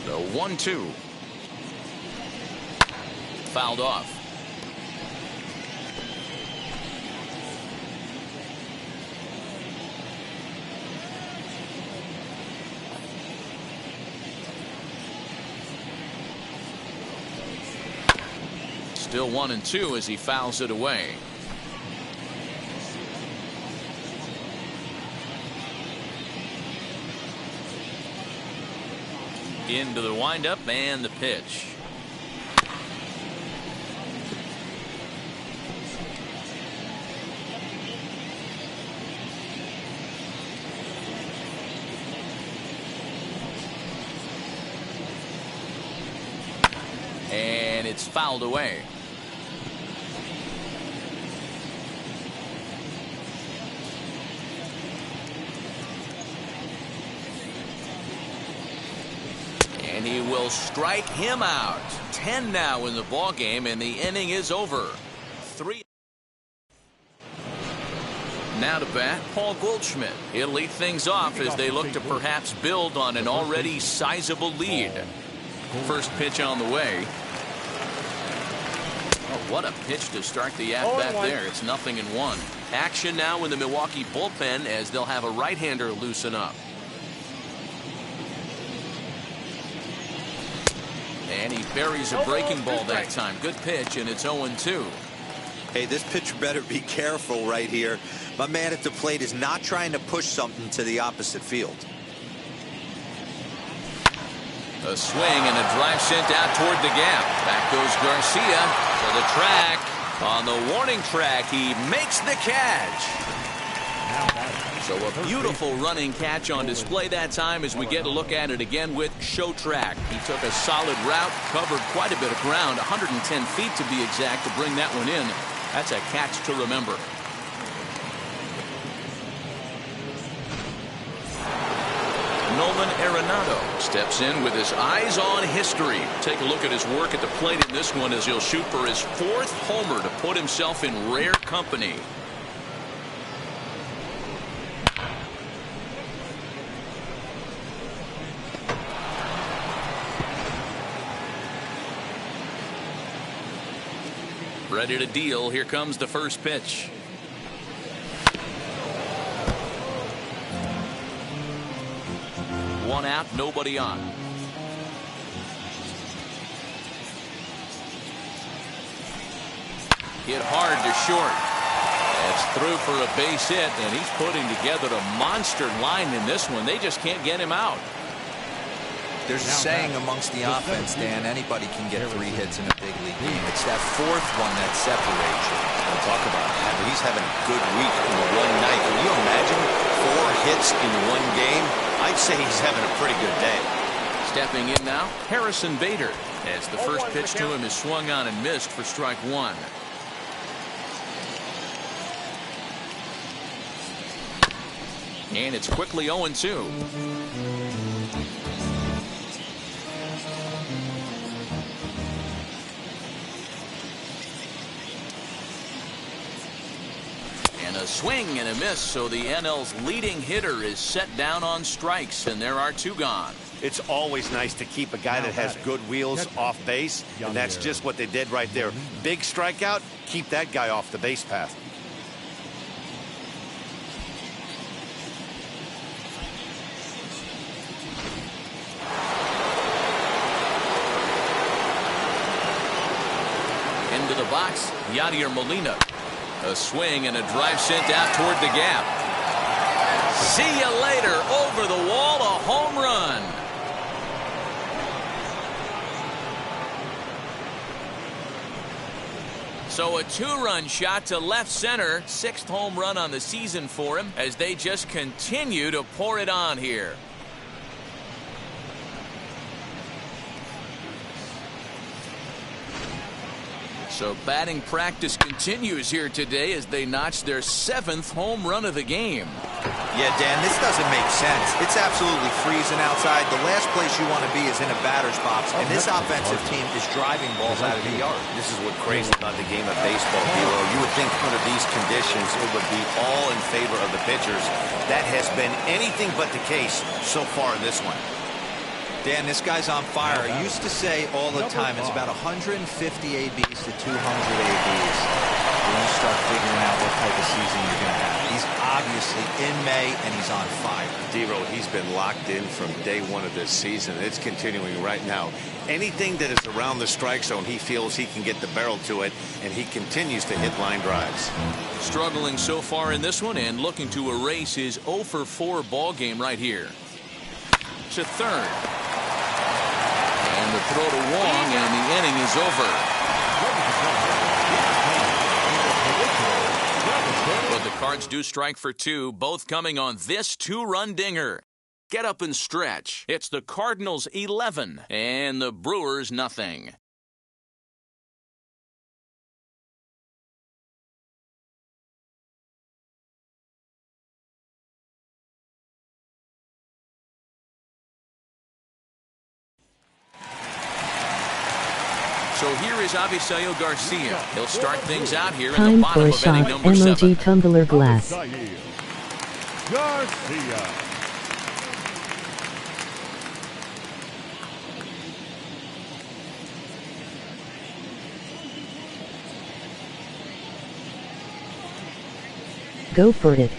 The 1-2. Fouled off. Still 1-2 as he fouls it away. Into the windup and the pitch. And it's fouled away. And he will strike him out. 10 now in the ball game, and the inning is over. 3. Now to bat, Paul Goldschmidt. He'll lead things off as they look to perhaps build on an already sizable lead. First pitch on the way. Oh, what a pitch to start the at-bat there. It's 0-1. Action now in the Milwaukee bullpen as they'll have a right-hander loosen up. And he buries a breaking ball that time. Good pitch, and it's 0-2. Hey, this pitcher better be careful right here. My man at the plate is not trying to push something to the opposite field. A swing and a drive sent out toward the gap. Back goes Garcia to the track. On the warning track, he makes the catch. So a beautiful running catch on display that time as we get a look at it again with Show Track. He took a solid route, covered quite a bit of ground, 110 feet to be exact, to bring that one in. That's a catch to remember. Nolan Arenado steps in with his eyes on history. Take a look at his work at the plate in this one as he'll shoot for his 4th homer to put himself in rare company. Ready to deal. Here comes the first pitch. One out, nobody on. Hit hard to short. That's through for a base hit, and he's putting together a monster line in this one. They just can't get him out. There's a saying amongst the offense, Dan, anybody can get 3 hits in a big league game. It's that 4th one that separates you. We'll talk about it. He's having a good week in one night. Can you imagine 4 hits in one game? I'd say he's having a pretty good day. Stepping in now, Harrison Bader, as the first pitch to him is swung on and missed for strike 1. And it's quickly 0-2. A swing and a miss, so the NL's leading hitter is set down on strikes, and there are 2 gone. It's always nice to keep a guy that has good wheels off base, and that's just what they did right there. Big strikeout, keep that guy off the base path. Into the box, Yadier Molina. A swing and a drive sent out toward the gap. See you later. Over the wall, a home run. So a two-run shot to left center. 6th home run on the season for him as they just continue to pour it on here. So batting practice continues here today as they notch their 7th home run of the game. Yeah, Dan, this doesn't make sense. It's absolutely freezing outside. The last place you want to be is in a batter's box, and this offensive team is driving balls out of the yard. This is what crazy about the game of baseball, Hero. You would think under these conditions it would be all in favor of the pitchers. That has been anything but the case so far in this one. Dan, this guy's on fire. I used to say all the time, it's about 150 ABs to 200 ABs when you start figuring out what type of season you're going to have. He's obviously in May, and he's on fire. D-Row, he's been locked in from day one of this season. It's continuing right now. Anything that is around the strike zone, he feels he can get the barrel to it, and he continues to hit line drives. Struggling so far in this one and looking to erase his 0 for 4 ball game right here. To third. And the throw to Wong, and the inning is over. But the Cards do strike for 2, both coming on this 2-run dinger. Get up and stretch. It's the Cardinals 11 and the Brewers nothing. So here is Avisail Garcia. He'll start things out here in the Time for bottom a of inning shot. number 7. MLG tumbler glass. Garcia. Go for it.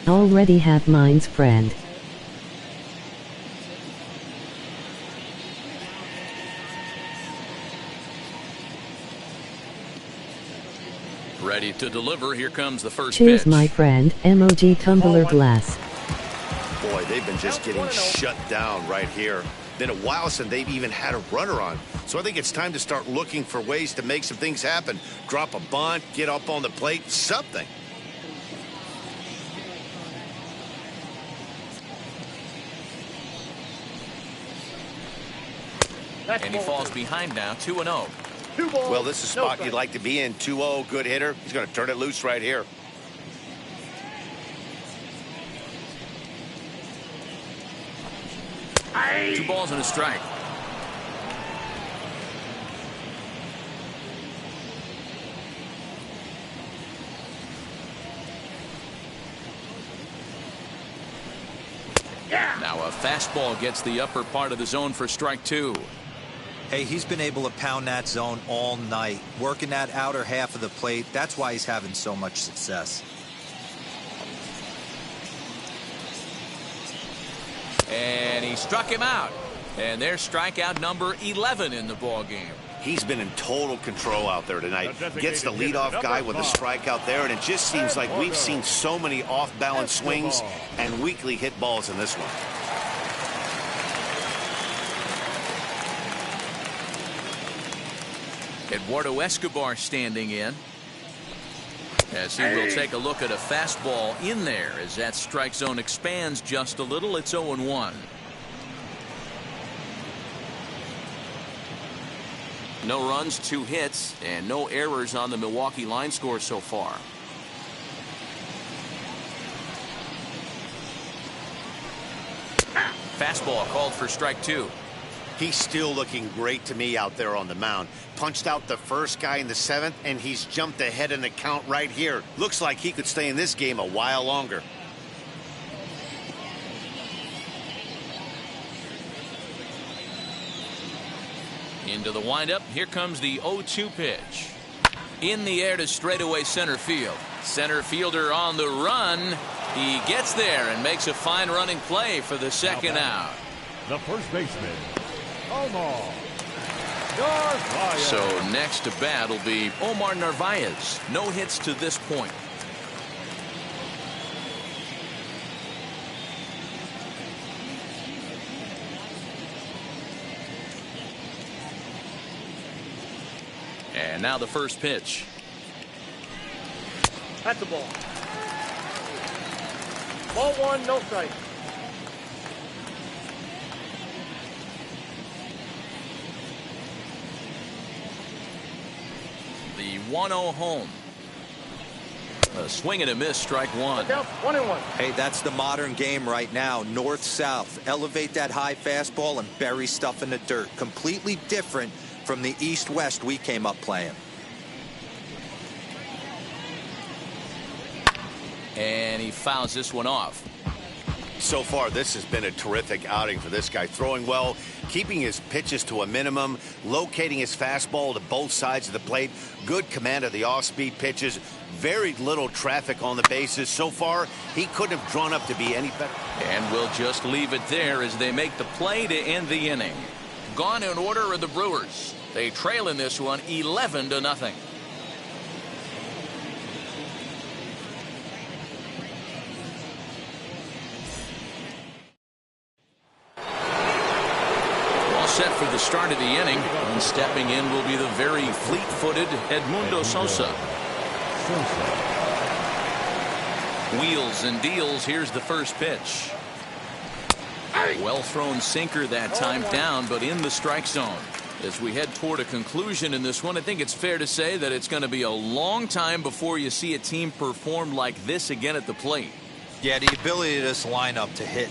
Already have mine's friend. Ready to deliver. Here comes the first Cheers, pitch. my friend. MOG tumbler glass. Boy, they've been just getting shut down right here. Been a while since they've even had a runner on. So I think it's time to start looking for ways to make some things happen. Drop a bunt, get up on the plate, something. And he falls behind now, 2-0. Well, this is a spot you'd like to be in. 2-0, good hitter. He's going to turn it loose right here. Hey. 2 balls and a strike. Now a fastball gets the upper part of the zone for strike 2. Hey, he's been able to pound that zone all night, working that outer half of the plate. That's why he's having so much success. And he struck him out. And there's strikeout number 11 in the ball game. He's been in total control out there tonight. Gets the leadoff guy with a strikeout there, and it just seems like we've seen so many off-balance swings and weakly hit balls in this one. Eduardo Escobar standing in. As he will take a look at a fastball in there as that strike zone expands just a little. It's 0-1. No runs, 2 hits, and no errors on the Milwaukee line score so far. Fastball called for strike 2. He's still looking great to me out there on the mound. Punched out the first guy in the 7th, and he's jumped ahead in the count right here. Looks like he could stay in this game a while longer. Into the windup. Here comes the 0-2 pitch. In the air to straightaway center field. Center fielder on the run. He gets there and makes a fine running play for the second out. The first baseman, Omar Narvaez. So next to bat will be Omar Narvaez. No hits to this point. And now the first pitch. That's the ball. Ball one, no strike. The 1-0 home. A swing and a miss, strike one. 1-1. Hey, that's the modern game right now. North-south. Elevate that high fastball and bury stuff in the dirt. Completely different from the east-west we came up playing. And he fouls this one off. So far, this has been a terrific outing for this guy. Throwing well, keeping his pitches to a minimum, locating his fastball to both sides of the plate. Good command of the off-speed pitches. Very little traffic on the bases. So far, he couldn't have drawn up to be any better. And we'll just leave it there as they make the play to end the inning. Gone in order are the Brewers. They trail in this one 11-0. Set for the start of the inning, and stepping in will be the very fleet-footed Edmundo Sosa. Wheels and deals. Here's the first pitch. Well thrown sinker that time, down but in the strike zone. As we head toward a conclusion in this one, I think it's fair to say that it's going to be a long time before you see a team perform like this again at the plate. Yeah, the ability of this lineup to hit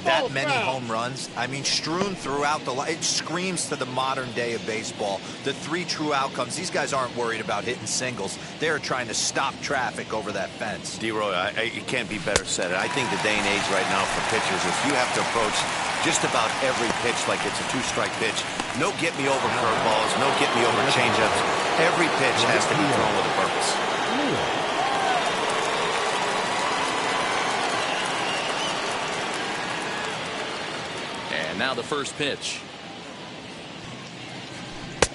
that many home runs, I mean, strewn throughout the line. It screams to the modern day of baseball. The three true outcomes. These guys aren't worried about hitting singles. They're trying to stop traffic over that fence. D-Roy, it can't be better said. I think the day and age right now for pitchers is you have to approach just about every pitch like it's a two-strike pitch. No get-me-over curveballs, no get-me-over changeups. Every pitch has to be thrown with a purpose. And now the first pitch.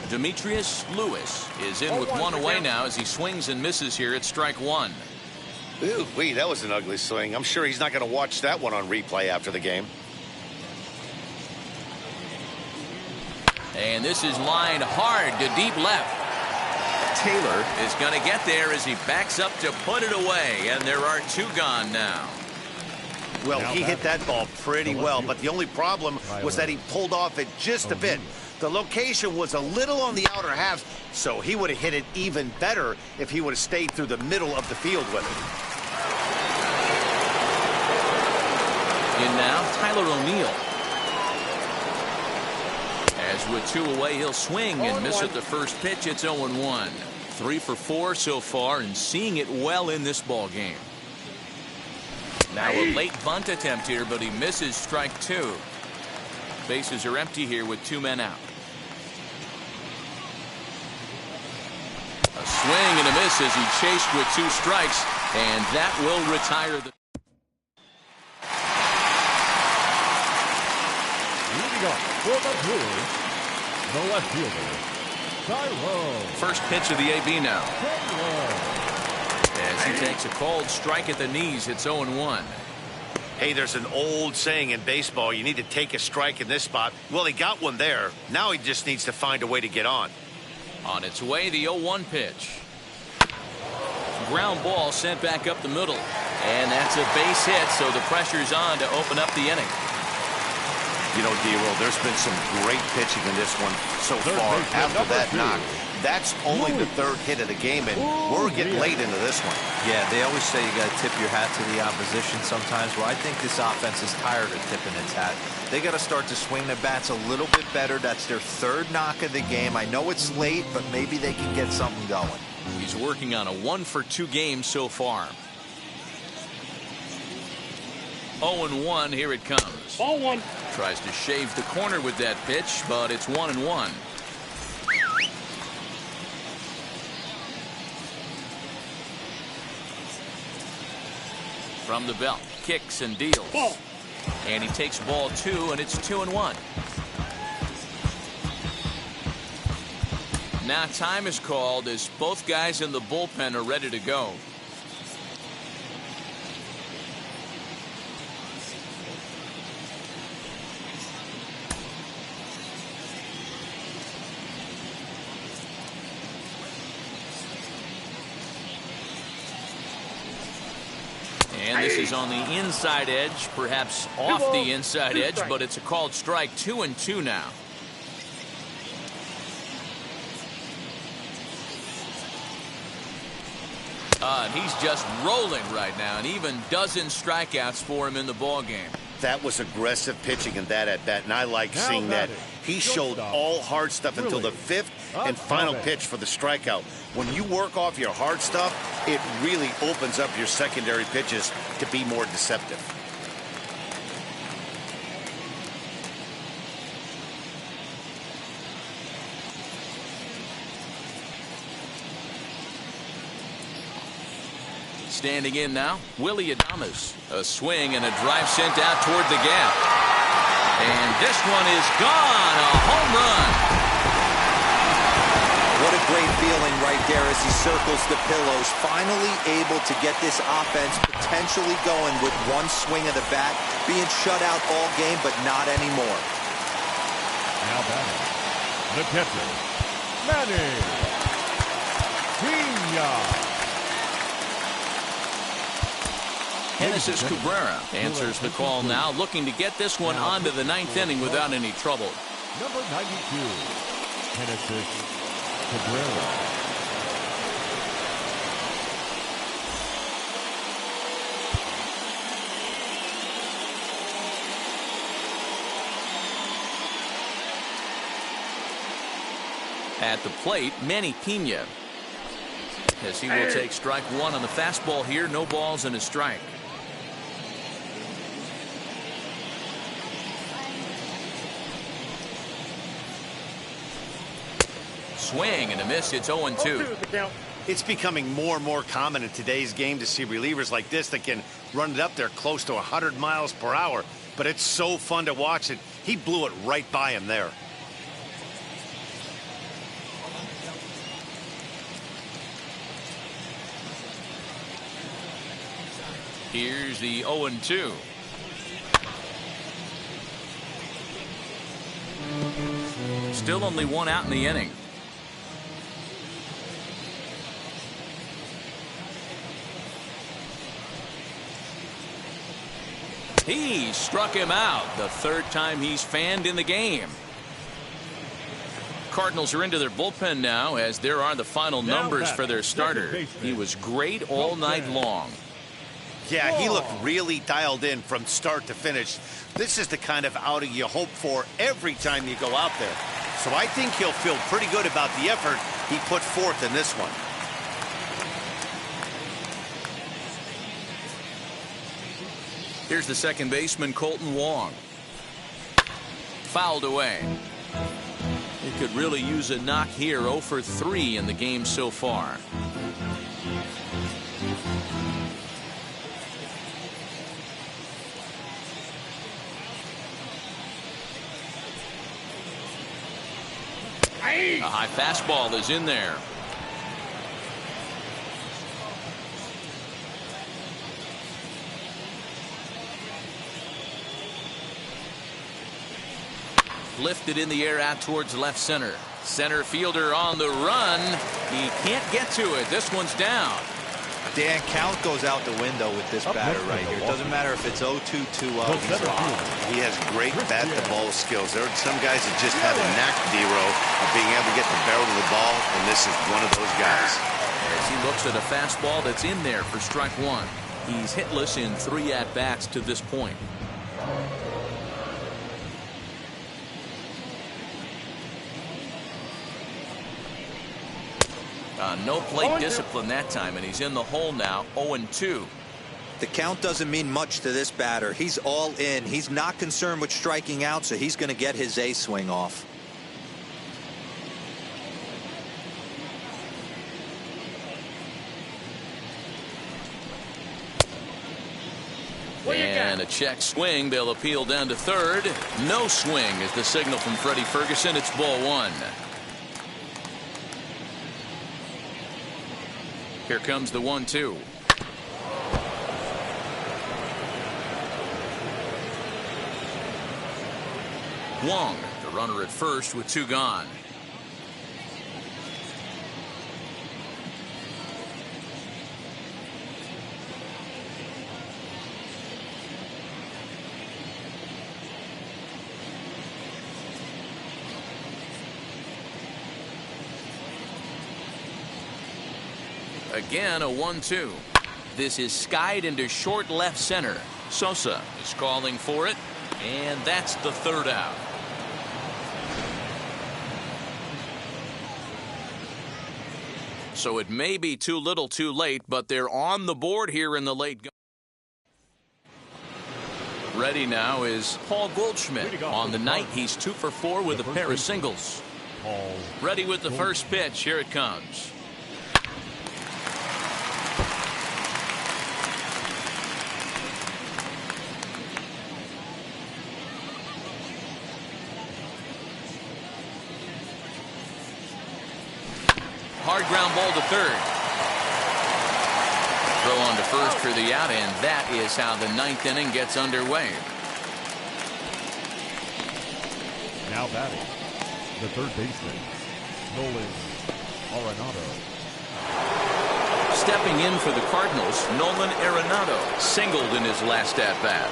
Demetrius Lewis is in with one away now as he swings and misses here at strike one. Ooh, wee, that was an ugly swing. I'm sure he's not going to watch that one on replay after the game. And this is lined hard to deep left. Taylor is going to get there as he backs up to put it away, and there are two gone now. Well, he hit that ball pretty well, but the only problem was that he pulled off it just a bit. The location was a little on the outer half, so he would have hit it even better if he would have stayed through the middle of the field with it. In now, Tyler O'Neill. As with two away, he'll swing and miss at the first pitch. It's 0-1. 3 for 4 so far, and seeing it well in this ball game. Now a late bunt attempt here, but he misses strike two. Bases are empty here with 2 men out. A swing and a miss as he chased with 2 strikes, and that will retire the... Leading up for the Brewers, the left fielder, Tyrone. First pitch of the AB now. As he takes a cold strike at the knees, it's 0-1. Hey, there's an old saying in baseball, you need to take a strike in this spot. Well, he got one there. Now he just needs to find a way to get on. On its way, the 0-1 pitch. Ground ball sent back up the middle. And that's a base hit, so the pressure's on to open up the inning. You know, D-Roll, there's been some great pitching in this one so far. After that knock, that's only the 3rd hit of the game, and we're getting late into this one. Yeah, they always say you got to tip your hat to the opposition sometimes. Well, I think this offense is tired of tipping its hat. They got to start to swing the bats a little bit better. That's their 3rd knock of the game. I know it's late, but maybe they can get something going. He's working on a 1-for-2 game so far. 0-1, here it comes. Ball one. Tries to shave the corner with that pitch, but it's 1-1. From the belt, kicks and deals. Ball. And he takes ball 2, and it's 2-1. Now time is called as both guys in the bullpen are ready to go. And this is on the inside edge, perhaps off the inside edge, but it's a called strike. 2-2 now. And he's just rolling right now, and even dozen strikeouts for him in the ball game. That was aggressive pitching in that at bat, and I like seeing that. He showed all hard stuff until the 5th and final pitch for the strikeout. When you work off your hard stuff, it really opens up your secondary pitches to be more deceptive. Standing in now, Willie Adames. A swing and a drive sent out toward the gap. And this one is gone. A home run. What a great feeling right there as he circles the pillows. Finally able to get this offense potentially going with one swing of the bat. Being shut out all game, but not anymore. Now batting, the catcher, Manny Piña. Genesis Cabrera answers the call now, looking to get this one onto the 9th inning without any trouble. Number 92, Genesis Cabrera. At the plate, Manny Piña, as he will take strike 1 on the fastball here. No balls and a strike. Swing and a miss. It's 0-2. It's becoming more and more common in today's game to see relievers like this that can run it up there close to 100 miles per hour. But it's so fun to watch it. He blew it right by him there. Here's the 0-2. Still only one out in the inning. He struck him out, the 3rd time he's fanned in the game. Cardinals are into their bullpen now, as there are the final numbers for their starter. He was great all night long. Yeah, he looked really dialed in from start to finish. This is the kind of outing you hope for every time you go out there. So I think he'll feel pretty good about the effort he put forth in this one. Here's the second baseman, Colton Wong. Fouled away. He could really use a knock here. 0 for 3 in the game so far. A high fastball is in there. Lifted in the air out towards left center. Center fielder on the run. He can't get to it. This one's down. Dan, count goes out the window with this batter right here. It doesn't matter if it's 0-2, 2-0. He's on. He has great bat-to-ball skills. There are some guys that just have a knack, D-Row, of being able to get the barrel of the ball, and this is one of those guys. As he looks at a fastball that's in there for strike 1. He's hitless in 3 at-bats to this point. No plate discipline that time, and he's in the hole now. 0-2. The count doesn't mean much to this batter. He's all in. He's not concerned with striking out, so he's going to get his A swing off. And a check swing. They'll appeal down to third. No swing is the signal from Freddie Ferguson. It's ball one. Here comes the 1-2. Wong, the runner at first with two gone. Again, a 1-2. This is skied into short left center. Sosa is calling for it, and that's the third out. So it may be too little too late, but they're on the board here in the late. Ready now is Paul Goldschmidt. On the night, he's 2 for 4 with a pair of singles. Ready with the first pitch. Here it comes. Hard ground ball to third. Throw on to first for the out, and that is how the ninth inning gets underway. Now batting, the third baseman, Nolan Arenado. Stepping in for the Cardinals, Nolan Arenado singled in his last at-bat.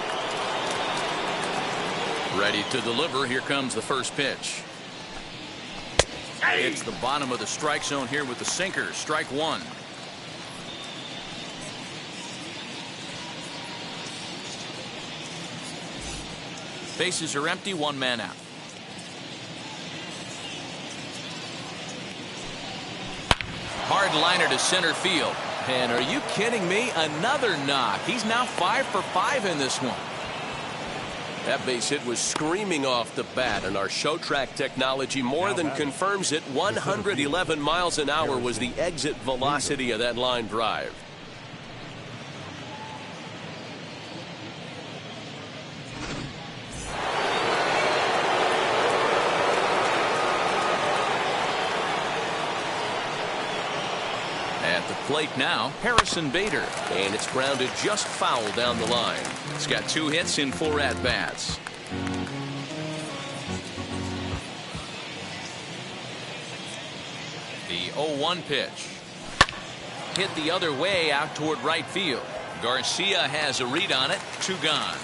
Ready to deliver. Here comes the first pitch. It's the bottom of the strike zone here with the sinker. Strike one. Bases are empty, one man out. Hard liner to center field. And are you kidding me? Another knock. He's now 5 for 5 in this one. That base hit was screaming off the bat, and our show track technology more than confirms it. 111 miles an hour was the exit velocity of that line drive. At the plate now, Harrison Bader. And it's grounded just foul down the line. He's got 2 hits in 4 at-bats. The 0-1 pitch. Hit the other way out toward right field. Garcia has a read on it. 2 gone.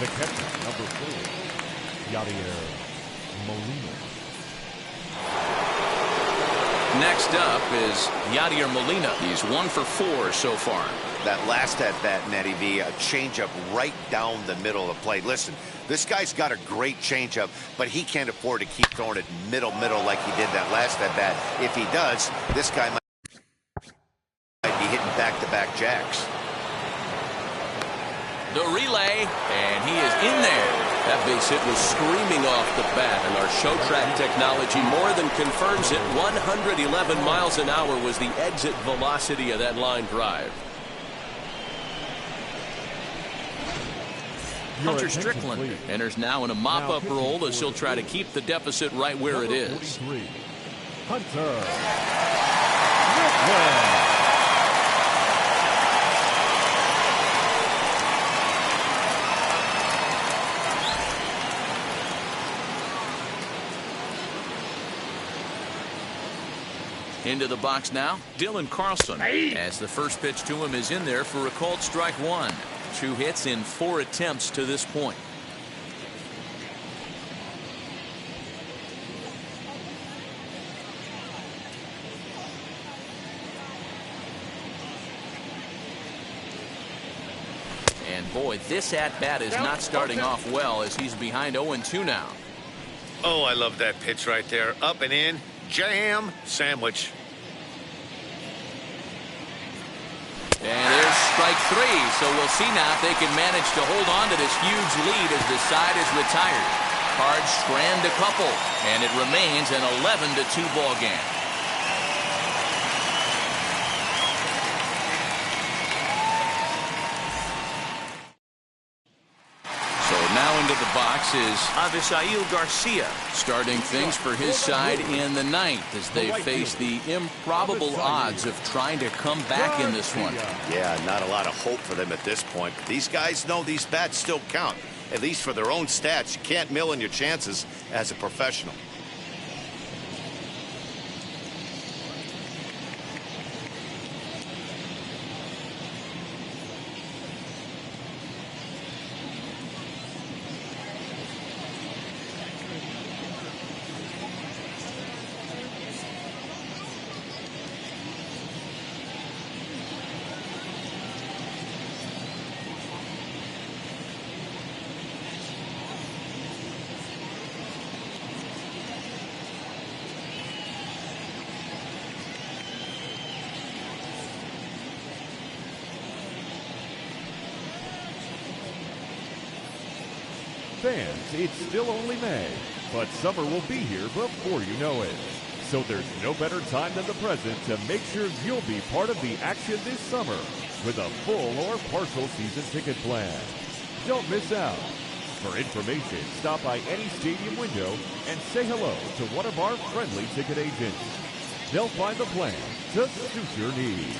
The catcher, number 4, Yadier Molina. Next up is Yadier Molina. He's 1 for 4 so far. That last at-bat, Nettie V, a changeup right down the middle of the plate. Listen, this guy's got a great changeup, but he can't afford to keep throwing it middle like he did that last at-bat. If he does, this guy might be hitting back-to-back jacks. The relay, and he is in there. That base hit was screaming off the bat, and our show track technology more than confirms it. 111 miles an hour was the exit velocity of that line drive. Hunter Strickland enters now in a mop-up role as he'll try to keep the deficit right where it is. Hunter. Into the box now, Dylan Carlson, as the first pitch to him is in there for a called strike 1. 2 hits in 4 attempts to this point. And boy, this at-bat is not starting off well as he's behind 0-2 now. Oh, I love that pitch right there. Up and in. Jam sandwich. And there's strike 3, so we'll see now if they can manage to hold on to this huge lead as the side is retired. Cards strand a couple, and it remains an 11-2 ball game. Now into the box is Avisail Garcia, starting things for his side in the 9th as they face the improbable odds of trying to come back in this one. Yeah, not a lot of hope for them at this point. But these guys know these bats still count, at least for their own stats. You can't mill in your chances as a professional. Fans, it's still only May, but summer will be here before you know it. So there's no better time than the present to make sure you'll be part of the action this summer with a full or partial season ticket plan. Don't miss out. For information, stop by any stadium window and say hello to one of our friendly ticket agents. They'll find the plan to suit your needs.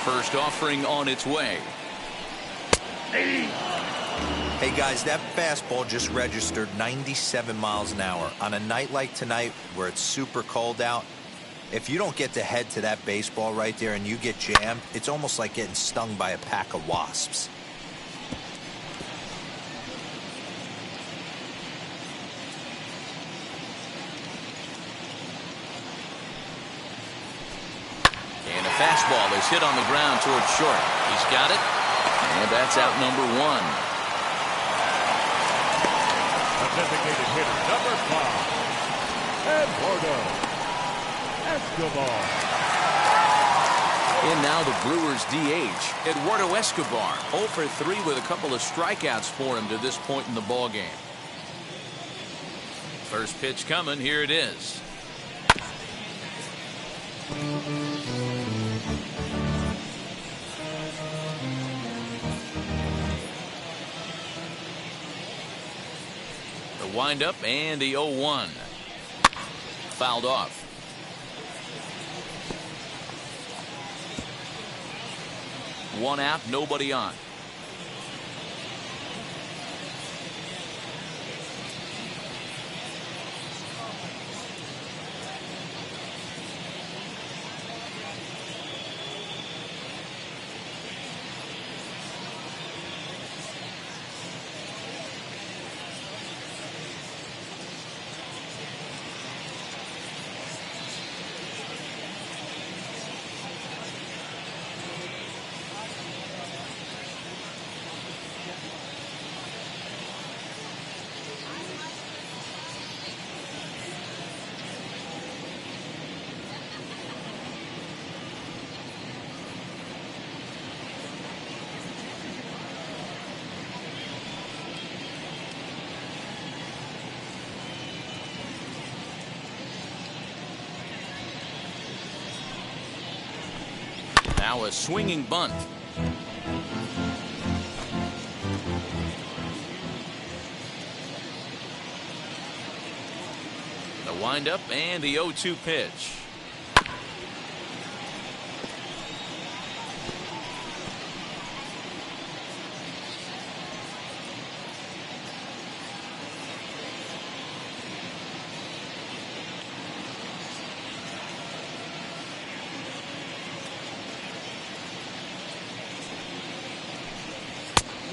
First offering on its way. Hey guys, that fastball just registered 97 miles an hour. On a night like tonight where it's super cold out, if you don't get to head to that baseball right there and you get jammed, it's almost like getting stung by a pack of wasps. Fastball is hit on the ground towards short. He's got it, and that's out number 1. A designated hitter, number 5, Eduardo Escobar. And now the Brewers DH, Eduardo Escobar, 0 for 3 with a couple of strikeouts for him to this point in the ballgame. First pitch coming, here it is. The windup and the 0-1. Fouled off. One out, nobody on. Now a swinging bunt. The windup and the 0-2 pitch.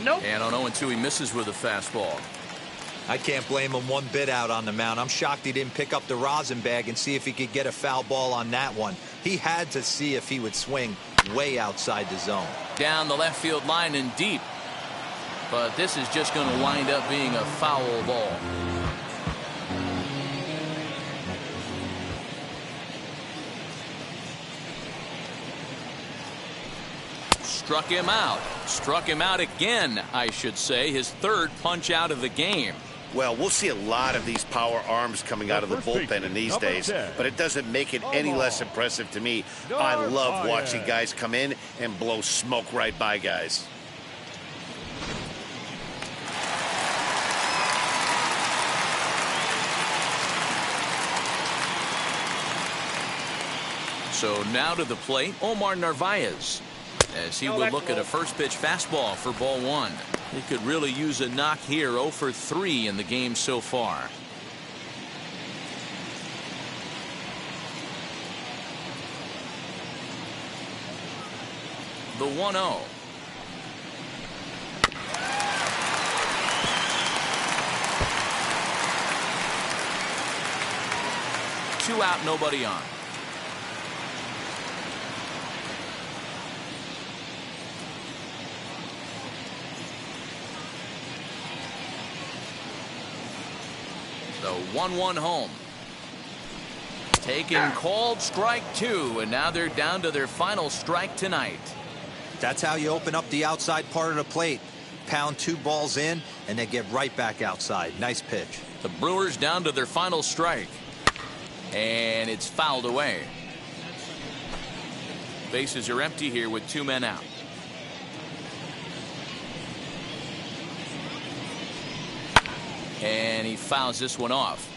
Nope. And on 0-2 he misses with a fastball. I can't blame him one bit out on the mound. I'm shocked he didn't pick up the rosin bag and see if he could get a foul ball on that one. He had to see if he would swing way outside the zone. Down the left field line and deep. But this is just going to wind up being a foul ball. Struck him out. Struck him out again, I should say. His third punch out of the game. Well, we'll see a lot of these power arms coming out of the bullpen in these days, but it doesn't make it any less impressive to me. I love watching guys come in and blow smoke right by guys. So now to the plate, Omar Narvaez, as he will look at a first pitch fastball for ball one. He could really use a knock here. 0 for 3 in the game so far. The 1-0. Two out, nobody on. The 1-1 home. Taken, called strike 2, and now they're down to their final strike tonight. That's how you open up the outside part of the plate. Pound 2 balls in and then get right back outside. Nice pitch. The Brewers down to their final strike, and it's fouled away. Bases are empty here with 2 men out. And he fouls this one off.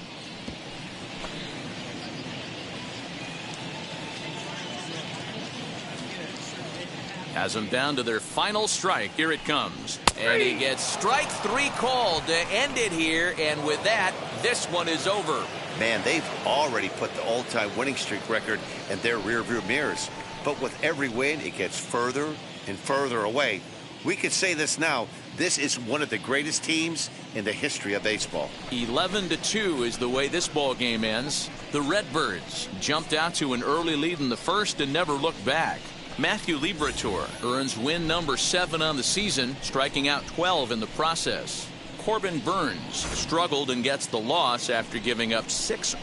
Has them down to their final strike. Here it comes. And he gets strike 3 called to end it here. And with that, this one is over. Man, they've already put the all-time winning streak record in their rearview mirrors. But with every win, it gets further and further away. We could say this now. This is one of the greatest teams in the history of baseball. 11-2 is the way this ball game ends. The Redbirds jumped out to an early lead in the first and never looked back. Matthew Liberatore earns win number 7 on the season, striking out 12 in the process. Corbin Burns struggled and gets the loss after giving up 6